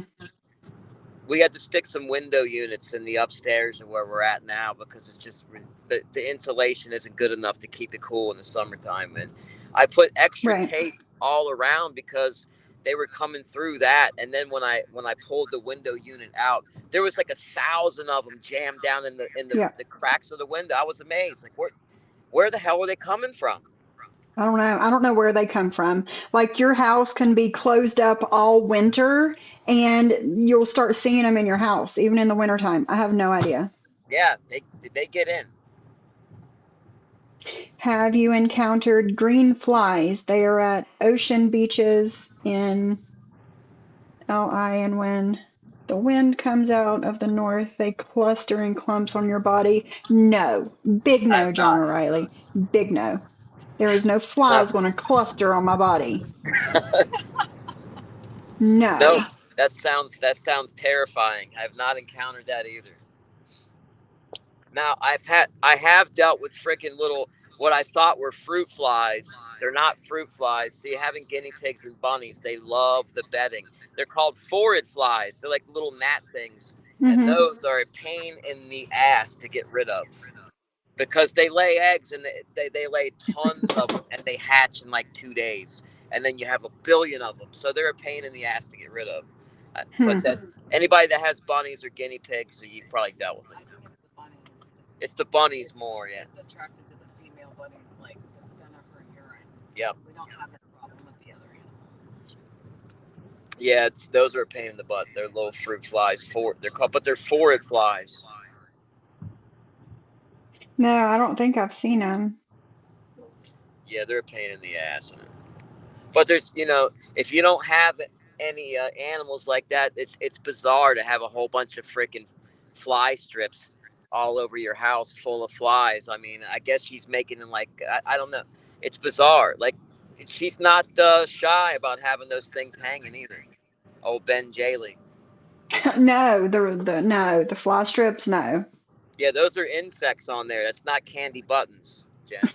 we had to stick some window units in the upstairs of where we're at now because it's just the insulation isn't good enough to keep it cool in the summertime. And I put extra Right. tape all around because they were coming through that. And then when I pulled the window unit out, there was like 1,000 of them jammed down in Yeah. the cracks of the window. I was amazed. Like where the hell are they coming from? I don't know. I don't know where they come from. Like your house can be closed up all winter and you'll start seeing them in your house, even in the wintertime. I have no idea. Yeah, they get in. Have you encountered green flies? They are at ocean beaches in LI, and when the wind comes out of the north, they cluster in clumps on your body. No. Big I no, have John not. O'Reilly. Big no. There is no No, flies going to cluster on my body. no, No. that sounds terrifying. I have not encountered that either. Now I have dealt with freaking little what I thought were fruit flies. They're not fruit flies. See, having guinea pigs and bunnies, they love the bedding. They're called phorid flies. They're like little gnat things, and Hmm. those are a pain in the ass to get rid of because they lay eggs and they lay tons of them and they hatch in like 2 days, and then you have a billion of them. So they're a pain in the ass to get rid of. Hmm. But that's anybody that has bunnies or guinea pigs, so you've probably dealt with I it. think it's the bunnies. It's the bunnies more, yeah. It's attracted to the female bunnies, like the scent of her urine. Yep. We don't have that problem with the other animals. Yeah, those are a pain in the butt. They're little fruit flies. They're called, but they're phorid flies. No, I don't think I've seen them. Yeah, they're a pain in the ass. But there's, if you don't have any animals like that, it's bizarre to have a whole bunch of freaking fly strips all over your house full of flies. I mean, I guess she's making them like I don't know. It's bizarre. Like she's not shy about having those things hanging either. Oh, Ben Jaley. No, the fly strips, no. Yeah, those are insects on there. That's not candy buttons, Jen.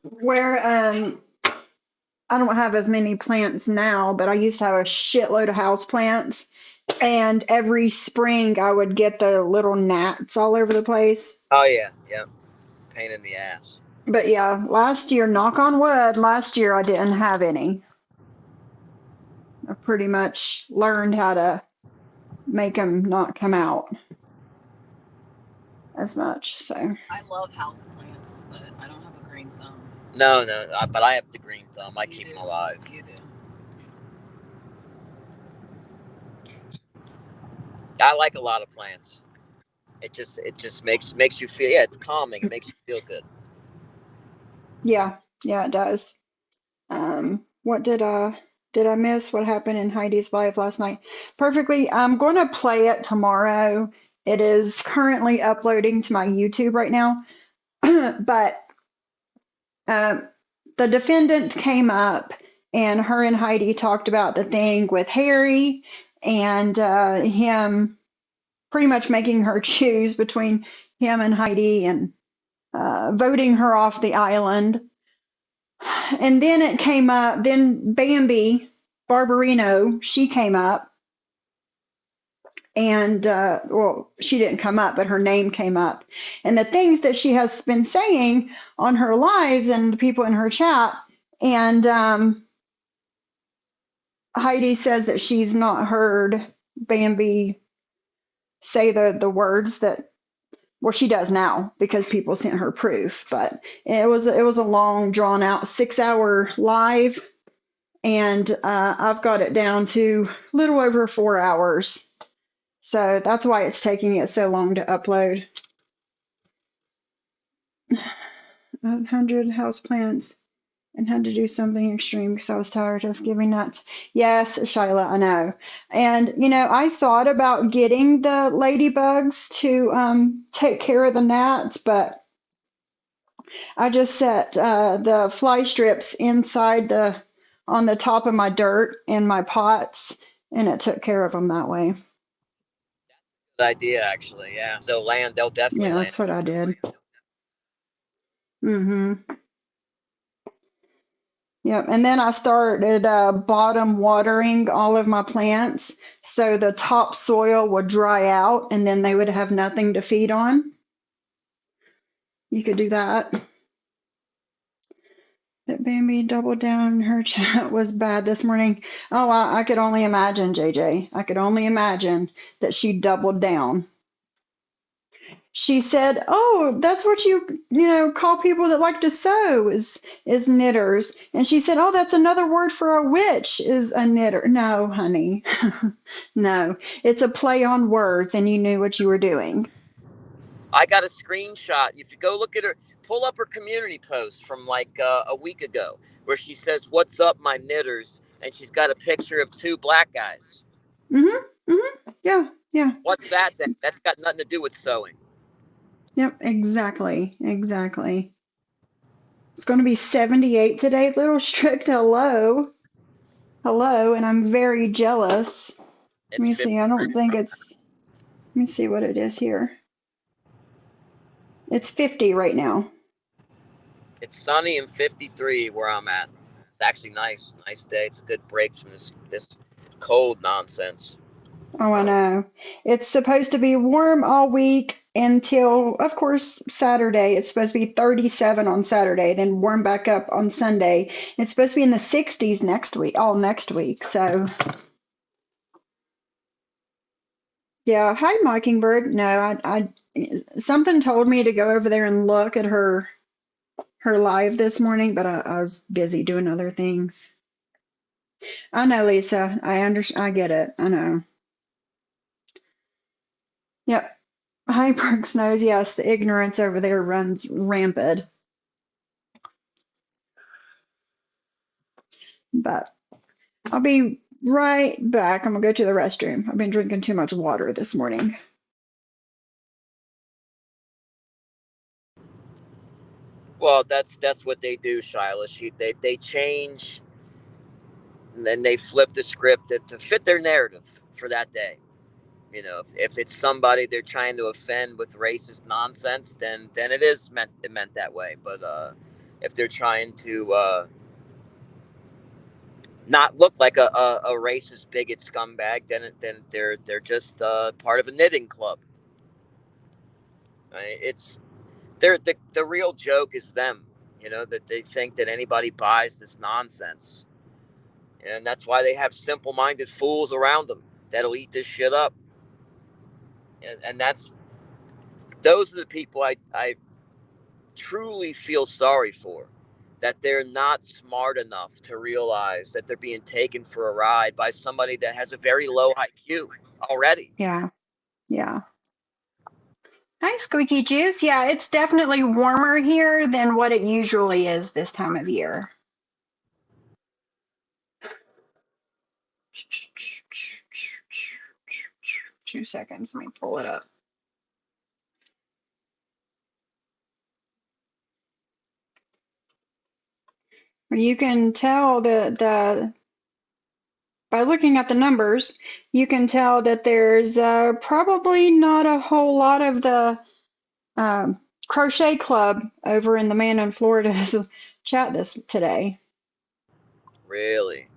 Where I don't have as many plants now, but I used to have a shitload of house plants. And every spring I would get the little gnats all over the place. Oh yeah, yeah. Pain in the ass. But yeah, last year, knock on wood, last year I didn't have any. I pretty much learned how to make them not come out as much. So I love house plants, but I don't have a green thumb. No, but I have the green thumb. I You keep do. them alive. You do. I like a lot of plants. It just makes you feel, yeah, it's calming. It makes you feel good. yeah, yeah, it does. What did I miss? What happened in Heidi's live last night? Perfectly. I'm going to play it tomorrow. It is currently uploading to my YouTube right now. But uh, the defendant came up and her and Heidi talked about the thing with Harry and him pretty much making her choose between him and Heidi and voting her off the island. And then it came up, then Bambi, Barbarino, she came up and, well, she didn't come up, but her name came up. And the things that she has been saying on her lives and the people in her chat. And Heidi says that she's not heard Bambi say the words that, well, she does now because people sent her proof. But it was a long, drawn out 6 hour live. And I've got it down to a little over 4 hours. So that's why it's taking it so long to upload. 100 houseplants and had to do something extreme because I was tired of giving nuts. Yes, Shyla, I know. And, I thought about getting the ladybugs to take care of the gnats, but I just set the fly strips on the top of my dirt in my pots, and it took care of them that way. Good idea, actually. Yeah. So they'll definitely Yeah, land. that's what I did. Mm-hmm. Yep. And then I started bottom watering all of my plants so the top soil would dry out and then they would have nothing to feed on. You could do that. That Bambi doubled down. Her chat was bad this morning. Oh, I could only imagine, JJ. I could only imagine that she doubled down. She said, "Oh, that's what you call people that like to sew is knitters." And she said, "Oh, that's another word for a witch is a knitter." No, honey. No. It's a play on words and you knew what you were doing. I got a screenshot. If you go look at her, pull up her community post from like a week ago where she says, "What's up, my knitters?" And she's got a picture of two black guys. Mhm. Mhm. Yeah. Yeah. What's that then? That's got nothing to do with sewing. Yep, exactly. Exactly. It's going to be 78 today. Little strict hello. Hello, and I'm very jealous. Let It's me see. I 53. don't think it's Let me see what it is here. It's 50 right now. It's sunny and 53 where I'm at. It's actually nice. Nice day. It's a good break from this cold nonsense. Oh, I know. It's supposed to be warm all week until, of course, Saturday. It's supposed to be 37 on Saturday, then warm back up on Sunday. It's supposed to be in the 60s next week, all next week. So, yeah. Hi, Mockingbird. No, something told me to go over there and look at her live this morning, but I was busy doing other things. I know, Lisa. I understand. I get it. I know. Yep. Hi, Brooks knows. Yes, the ignorance over there runs rampant. But I'll be right back. I'm gonna go to the restroom. I've been drinking too much water this morning. Well, that's what they do, Shyla. They change and then they flip the script to fit their narrative for that day. If it's somebody they're trying to offend with racist nonsense, then it is meant that way. But if they're trying to not look like a racist bigot scumbag, then they're just part of a knitting club. Right? It's the real joke is them. That they think that anybody buys this nonsense, and that's why they have simple-minded fools around them that'll eat this shit up. And those are the people I truly feel sorry for, that they're not smart enough to realize that they're being taken for a ride by somebody that has a very low IQ already. Yeah, yeah. Hi, Squeaky Juice. Yeah, it's definitely warmer here than what it usually is this time of year. 2 seconds. Let me pull it up. You can tell the by looking at the numbers, you can tell that there's probably not a whole lot of the um, crochet club over in the Man in Florida's chat this today. Really?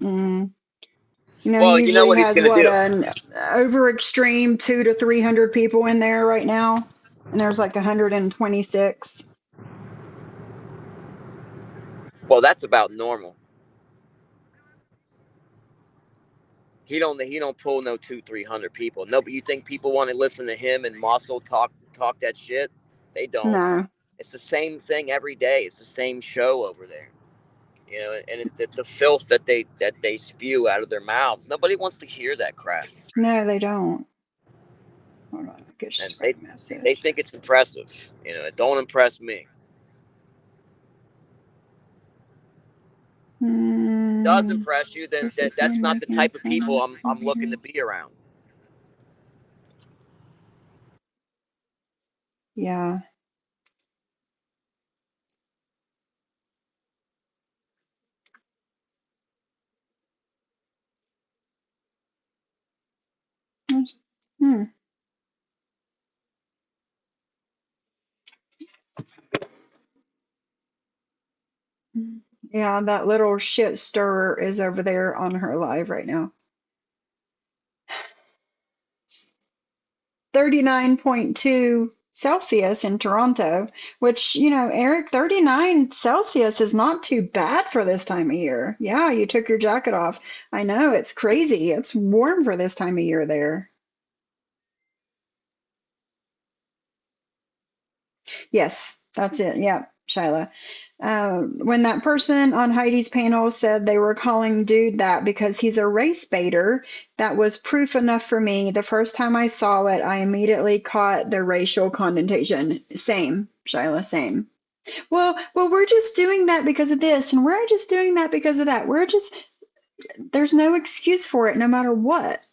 Mm. He Well, you know usually what he's has going to what do. an over extreme 200 to 300 people in there right now, and there's like 126. Well, that's about normal. He don't pull no 200-300 people. No, but you think people want to listen to him and Mossel talk that shit? They don't. No, It's the same thing every day. It's the same show over there. And it's the filth that they spew out of their mouths. Nobody wants to hear that crap, no, they don't. Hold on, I guess and just got they a they message. think it's impressive. It don't impress me. Does impress you, then that's not the type of people I'm looking to be around. Yeah. Hmm. Yeah, that little shit stirrer is over there on her live right now. 39.2 Celsius in Toronto, which, Eric, 39 Celsius is not too bad for this time of year. Yeah, you took your jacket off. I know, it's crazy. It's warm for this time of year there. Yes, that's it. Yeah, Shyla. When that person on Heidi's panel said they were calling dude that because he's a race baiter, that was proof enough for me. The first time I saw it, I immediately caught the racial connotation. Same, Shyla, same. Well, we're just doing that because of this, and we're just doing that because of that. There's no excuse for it, no matter what.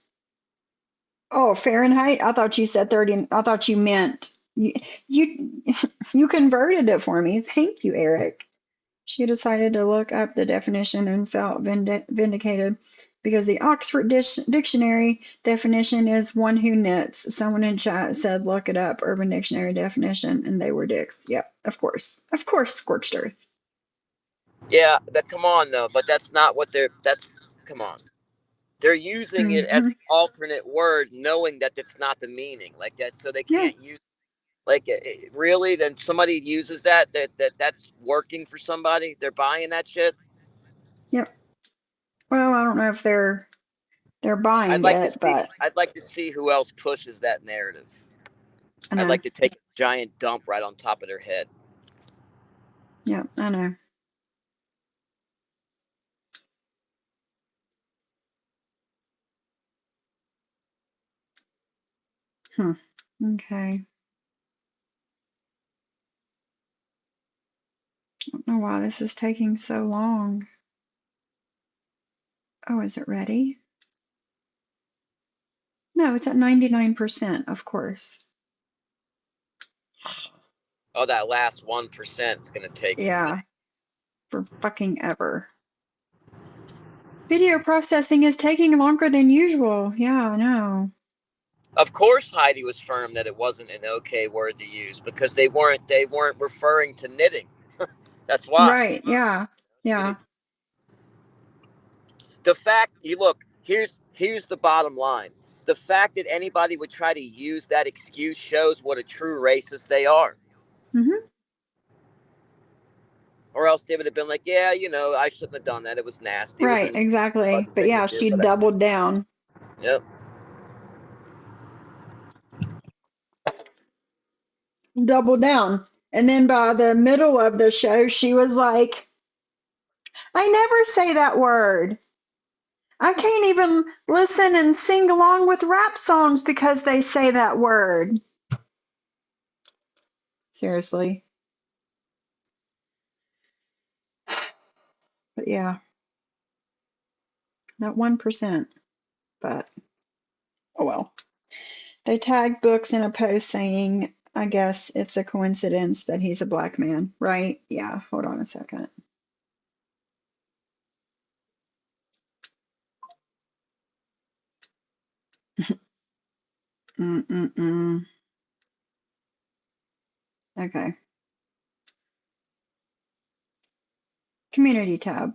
Oh, Fahrenheit? I thought you said 30. I thought you meant you you converted it for me. Thank you, Eric. She decided to look up the definition and felt vindicated because the Oxford Dictionary definition is one who knits. Someone in chat said look it up, Urban Dictionary definition, and they were dicks. Yep, of course. Of course, scorched earth. Yeah, come on though, but that's not what come on. They're using it as an alternate word, knowing that it's not the meaning like that, so they can't use. Like, really? Then somebody uses that's working for somebody. They're buying that shit. Yep. Well, I don't know if they're buying it, but I'd like to see who else pushes that narrative. I I'd know. like to take a giant dump right on top of their head. Yeah, I know. Okay. I don't know why this is taking so long. Oh, is it ready? No, it's at 99%, of course. Oh, that last 1% is going to take. Yeah, for fucking ever. Video processing is taking longer than usual. Yeah, I know. Of course, Heidi was firm that it wasn't an okay word to use because they weren't referring to knitting. That's why. Right, yeah. Yeah. The fact you look here's the bottom line. The fact that anybody would try to use that excuse shows what a true racist they are. Mm-hmm. Or else they would have been like, yeah, I shouldn't have done that. It was nasty. It was Right, a exactly. fucking But thing to yeah, do. she doubled down. Yep. Doubled down. And then by the middle of the show, she was like, I never say that word. I can't even listen and sing along with rap songs because they say that word. Seriously. But yeah, that 1%. But oh well. They tagged Books in a post saying, I guess it's a coincidence that he's a black man, right? Yeah, hold on a second. Mm-mm-mm. Okay. Community tab.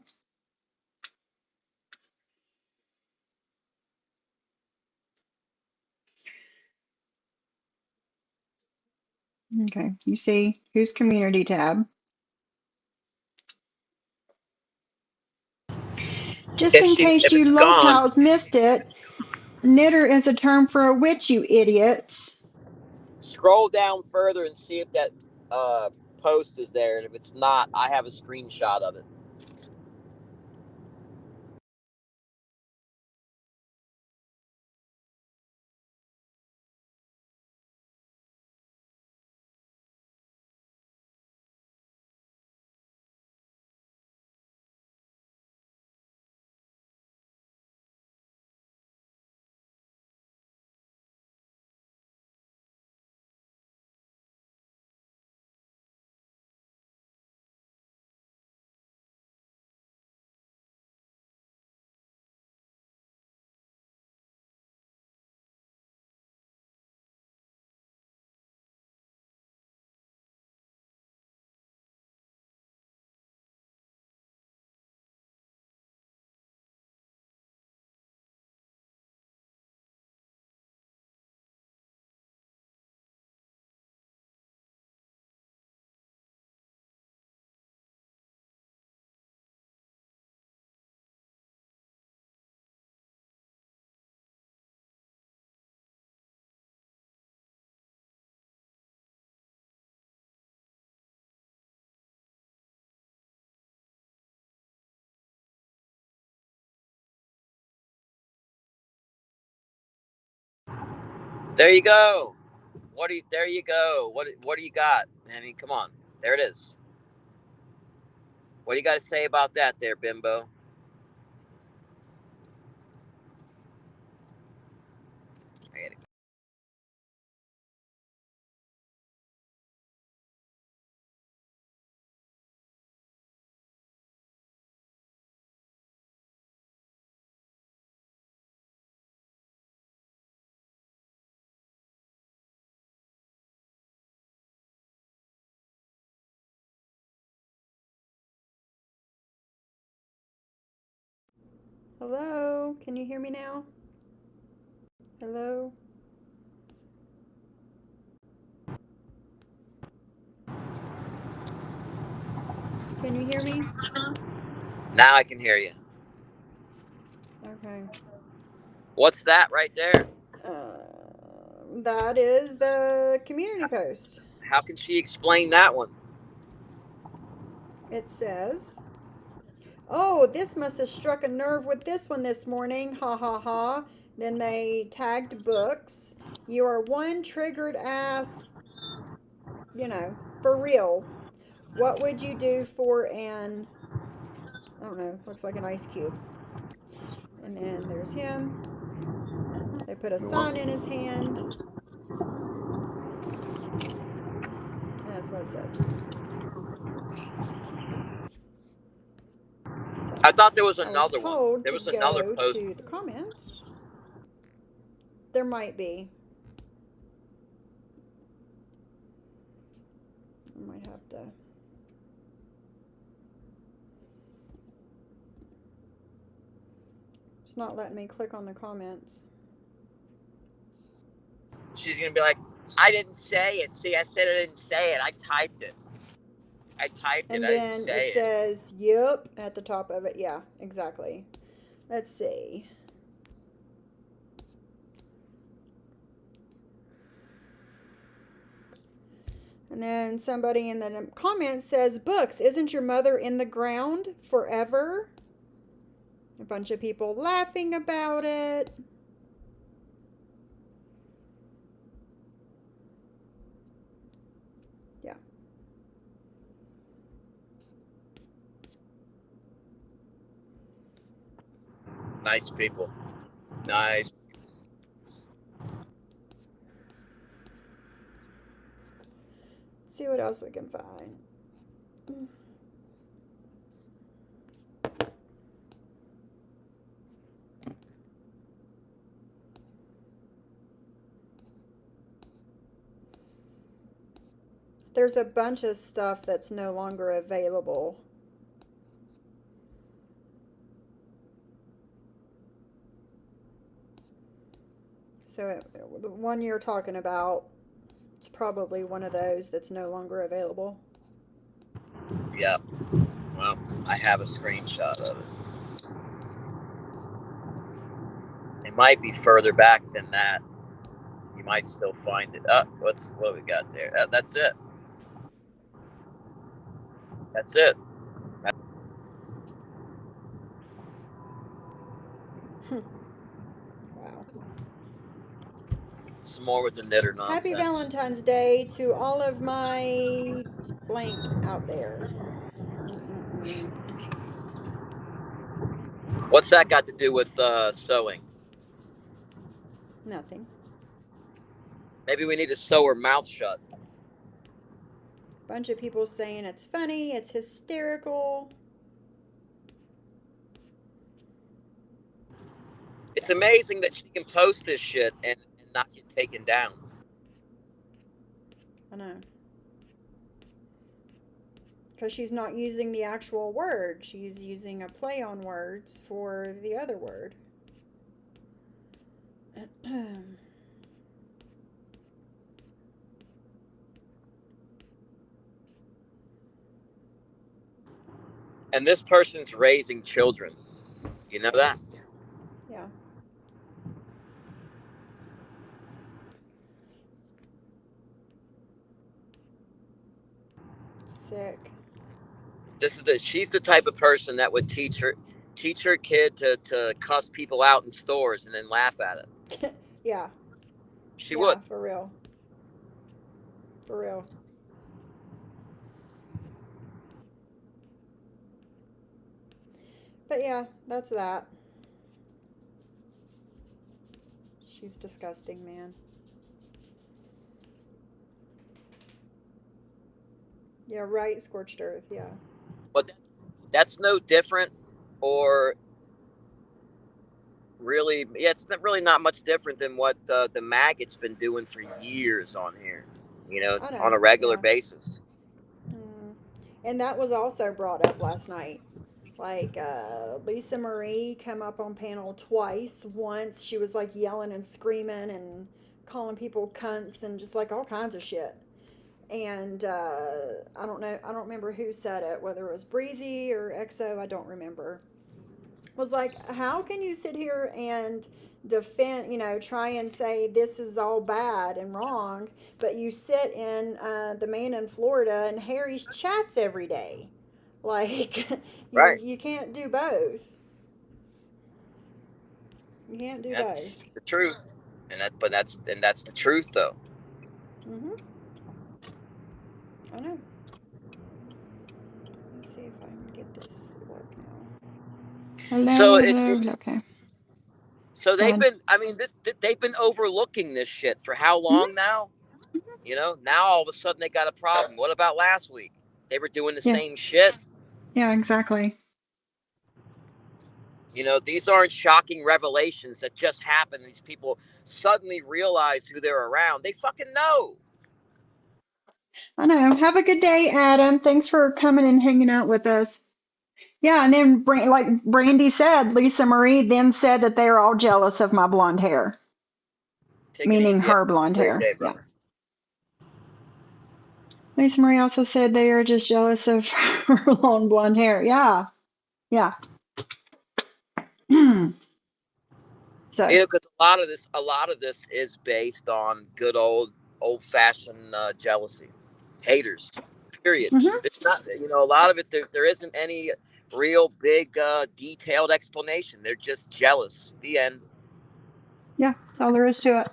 Okay, you see who's community tab? Just in case If you it's gone, locals missed it, knitter is a term for a witch, you idiots. scroll down further and see if that uh, post is there. And if it's not, I have a screenshot of it. There you go. There you go. What do you got? I mean, come on. There it is. What do you got to say about that there, Bimbo? Hello, can you hear me now? Hello? Can you hear me? Now I can hear you. Okay. What's that right there? That is the community post. How can she explain that one? It says, "Oh, this must have struck a nerve with this one this morning. Ha ha ha." Then they tagged books. "You are one triggered ass, for real. What would you do for an, I don't know, looks like an ice cube." And then there's him. They put a sign in his hand. And that's what it says. So, I thought there was I was another one. told There to was another go post. to the comments. There might be. I might have to. It's not letting me click on the comments. She's going to be like, I didn't say it. See, I said I didn't say it. I typed it. And I didn't then say it says, "Yep," at the top of it. Yeah, exactly. Let's see. And then somebody in the comments says, "Books, isn't your mother in the ground forever?" A bunch of people laughing about it. Yeah. Nice people. Nice. Let's see what else we can find. There's a bunch of stuff that's no longer available. So the one you're talking about, it's probably one of those that's no longer available. Yep. Well, I have a screenshot of it. It might be further back than that. You might still find it. What do we got there? That's it. That's it. Wow. Some more with the knitter nonsense. Happy Valentine's Day to all of my blank out there. What's that got to do with sewing? Nothing. Maybe we need to sew her mouth shut. Bunch of people saying it's funny, it's hysterical. It's amazing that she can post this shit and not get taken down. I know. Because she's not using the actual word. She's using a play on words for the other word. And this person's raising children. You know that? Yeah. Sick. She's the type of person that would teach her kid to cuss people out in stores and then laugh at it. Yeah. She would. For real. For real. But yeah, that's that. She's disgusting, man. Yeah, right, scorched earth, yeah. But that's no different, or really, yeah, it's not really not much different than what the maggot's been doing for years on here, I on know, a regular yeah. basis. And that was also brought up last night. Like Lisa Marie come up on panel twice. Once she was like yelling and screaming and calling people cunts and just like all kinds of shit. And I don't know, I don't remember who said it, whether it was Breezy or EXO, I don't remember. Was like, how can you sit here and defend, try and say this is all bad and wrong, but you sit in the man in Florida and Harry's chats every day? Like, Right. you can't do both. You can't do That's both. the truth, and that's the truth though. Mhm. I know. Let's see if I can get this to work now. So Hello, hello. Okay. so Go they've ahead. been. I mean, they've been overlooking this shit for how long now? Now all of a sudden they got a problem. What about last week? They were doing the Yeah. same shit. Yeah. Exactly. These aren't shocking revelations that just happen. These people suddenly realize who they're around. They fucking know. I know. Have a good day, Adam. Thanks for coming and hanging out with us. Yeah, and then like Brandy said, Lisa Marie then said that they are all jealous of my blonde hair, Take it meaning easy. Have her a blonde great hair. day, Yeah. brother. Lisa Marie also said they are just jealous of her long blonde hair. Yeah. Yeah. So. Because a lot of this is based on good old-fashioned jealousy, haters. Period. Mhm. It's not. A lot of it. There isn't any real big detailed explanation. They're just jealous. The end. Yeah, that's all there is to it.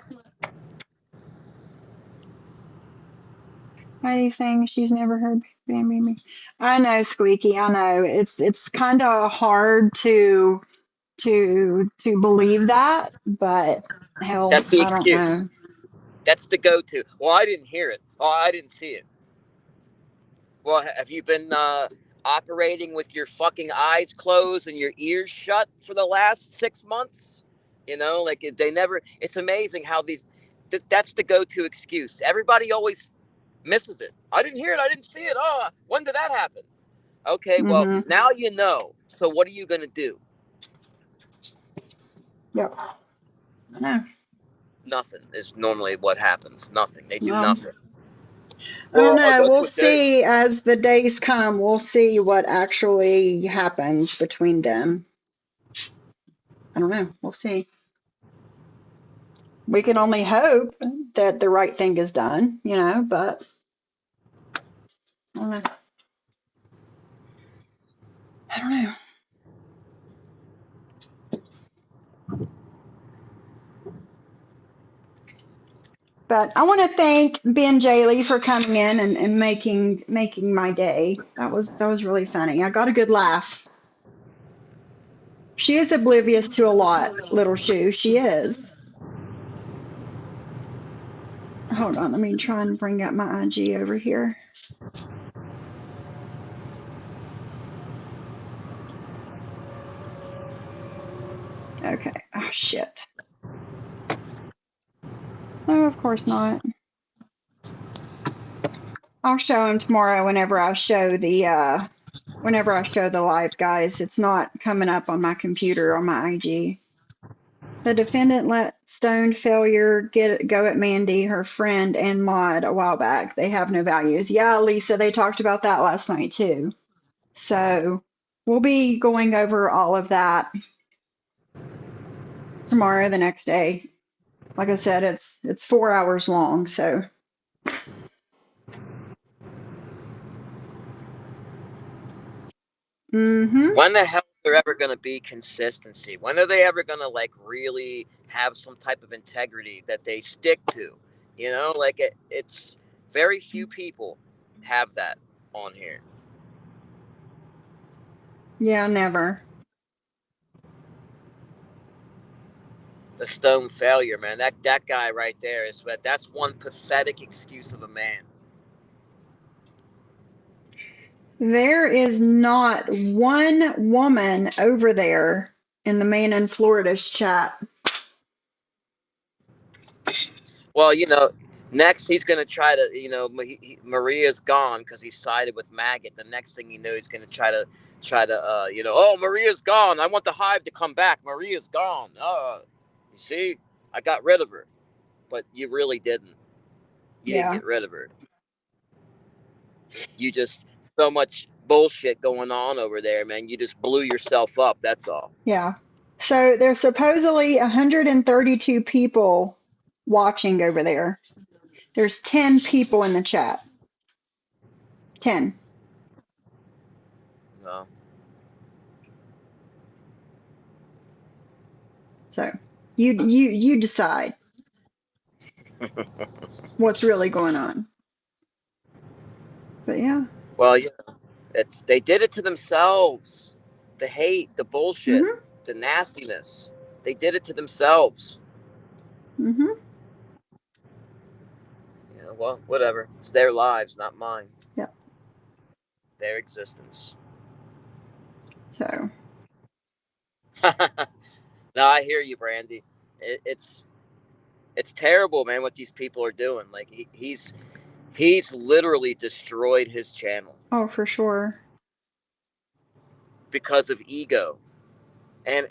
Heidi saying she's never heard Bambi. I know, Squeaky. I know it's kind of hard to believe that, but hell, That's the I don't excuse. know. That's the go-to. Well, I didn't hear it. Oh, I didn't see it. Well, have you been operating with your fucking eyes closed and your ears shut for the last 6 months? Like they never. It's amazing how that's the go-to excuse. Everybody always misses it. I didn't hear it. I didn't see it. Oh, when did that happen? Okay, well, Mhm. now you know. So what are you going to do? Yep. I know. Nothing is normally what happens. Nothing. They do Well, nothing. I don't Well, know. that's We'll what they. see as the days come. We'll see what actually happens between them. I don't know. We'll see. We can only hope that the right thing is done, but I don't know. I don't know. But I want to thank Ben Jaley for coming in and making my day. That was really funny. I got a good laugh. She is oblivious to a lot, Little Shoe. She is. Hold on, let me try and bring up my IG over here. Okay. Oh shit. No, of course not. I'll show him tomorrow whenever I show the live, guys. It's not coming up on my computer on my IG. The defendant let stoned failure go at Mandy, her friend and Maud a while back. They have no values. Yeah, Lisa, they talked about that last night too. So we'll be going over all of that tomorrow, the next day. Like I said, it's 4 hours long, so When the hell is there ever going to be consistency? When are they ever going to really have some type of integrity that they stick to. You know, like it's very few people have that on here. Yeah, never. The stone failure, man. That guy right there that's one pathetic excuse of a man. There is not one woman over there in the Man in Florida's chat. Well, next he's going to try to, Maria's gone because he sided with Maggot. The next thing you know, he's going to try to, oh, Maria's gone. I want the hive to come back. Maria's gone. You see, I got rid of her, but you really didn't. You didn't Yeah. get rid of her. You just so much bullshit going on over there, man. You just blew yourself up. That's all. Yeah. So there's supposedly 132 people watching over there. There's 10 people in the chat. 10. No. So you decide what's really going on. But yeah. Well, they did it to themselves. The hate, the bullshit, Mhm. the nastiness. They did it to themselves. Mhm. Yeah, well, whatever. It's their lives, not mine. Yep. Their existence. So. No, I hear you, Brandy. It's terrible, man. What these people are doing. Like he's literally destroyed his channel Oh, for sure. because of ego. And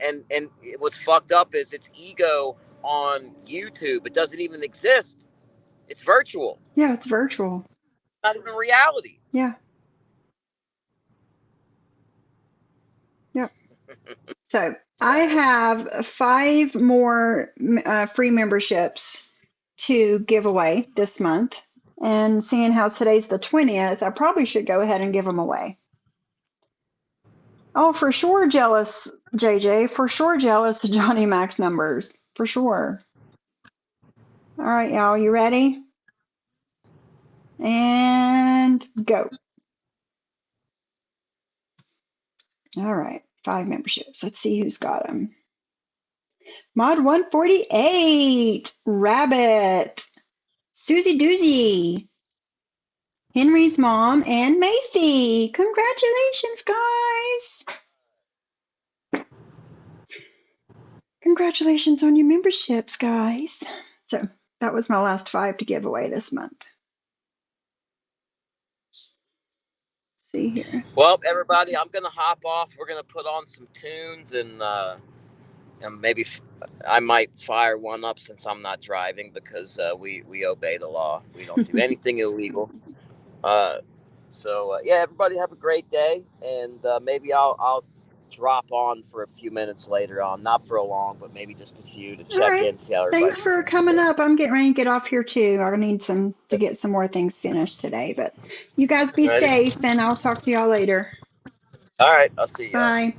what's fucked up is it's ego on YouTube. It doesn't even exist. It's virtual. Yeah, it's virtual. Not even reality. Yeah. Yep. So I have 5 more free memberships to give away this month. And seeing how today's the 20th, I probably should go ahead and give them away. Oh, for sure jealous, JJ. For sure jealous of Johnny Mac's numbers. For sure. All right, y'all. You ready? And go. All right. 5 memberships. Let's see who's got them. Mod 148. Rabbit. Susie Doozy. Henry's mom and Macy. Congratulations, guys. Congratulations on your memberships, guys. So that was my last 5 to give away this month. See here. Well, everybody, I'm gonna hop off. We're gonna put on some tunes and maybe I might fire one up since I'm not driving because we obey the law. We don't do anything illegal. So yeah, everybody have a great day, and maybe I'll drop on for a few minutes later on, not for a long, but maybe just a few to All check right. in, see how Thanks everybody's for doing. coming So, up. I'm getting ready to get off here too. I need to get some more things finished today. But you guys be ready? safe, and I'll talk to y'all later. All right, I'll see y'all. Bye.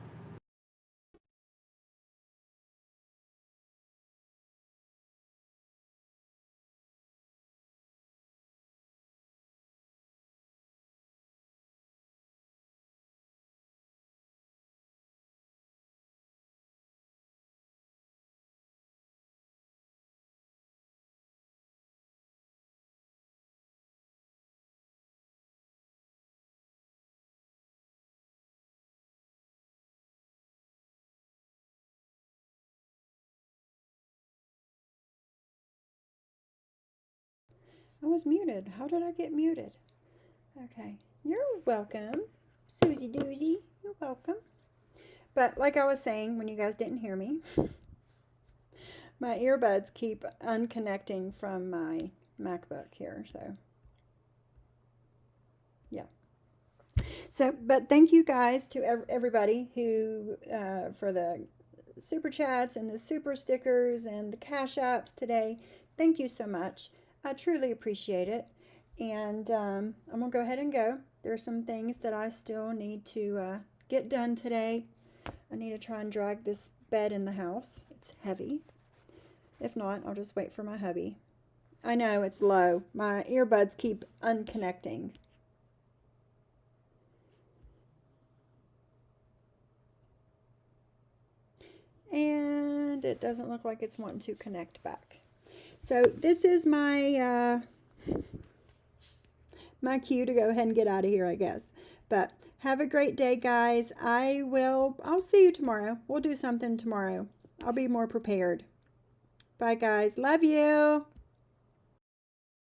I was muted. How did I get muted? Okay. You're welcome, Susie Doozy. You're welcome. But like I was saying, when you guys didn't hear me, my earbuds keep unconnecting from my MacBook here. So, yeah. So, but thank you guys to everybody who for the super chats and the super stickers and the cash apps today. Thank you so much. I truly appreciate it. And I'm going to go ahead and go. There are some things that I still need to get done today. I need to try and drag this bed in the house. It's heavy. If not, I'll just wait for my hubby. I know it's low. My earbuds keep unconnecting. And it doesn't look like it's wanting to connect back. So this is my my cue to go ahead and get out of here, I guess. But have a great day, guys. I'll see you tomorrow. We'll do something tomorrow. I'll be more prepared. Bye, guys. Love you.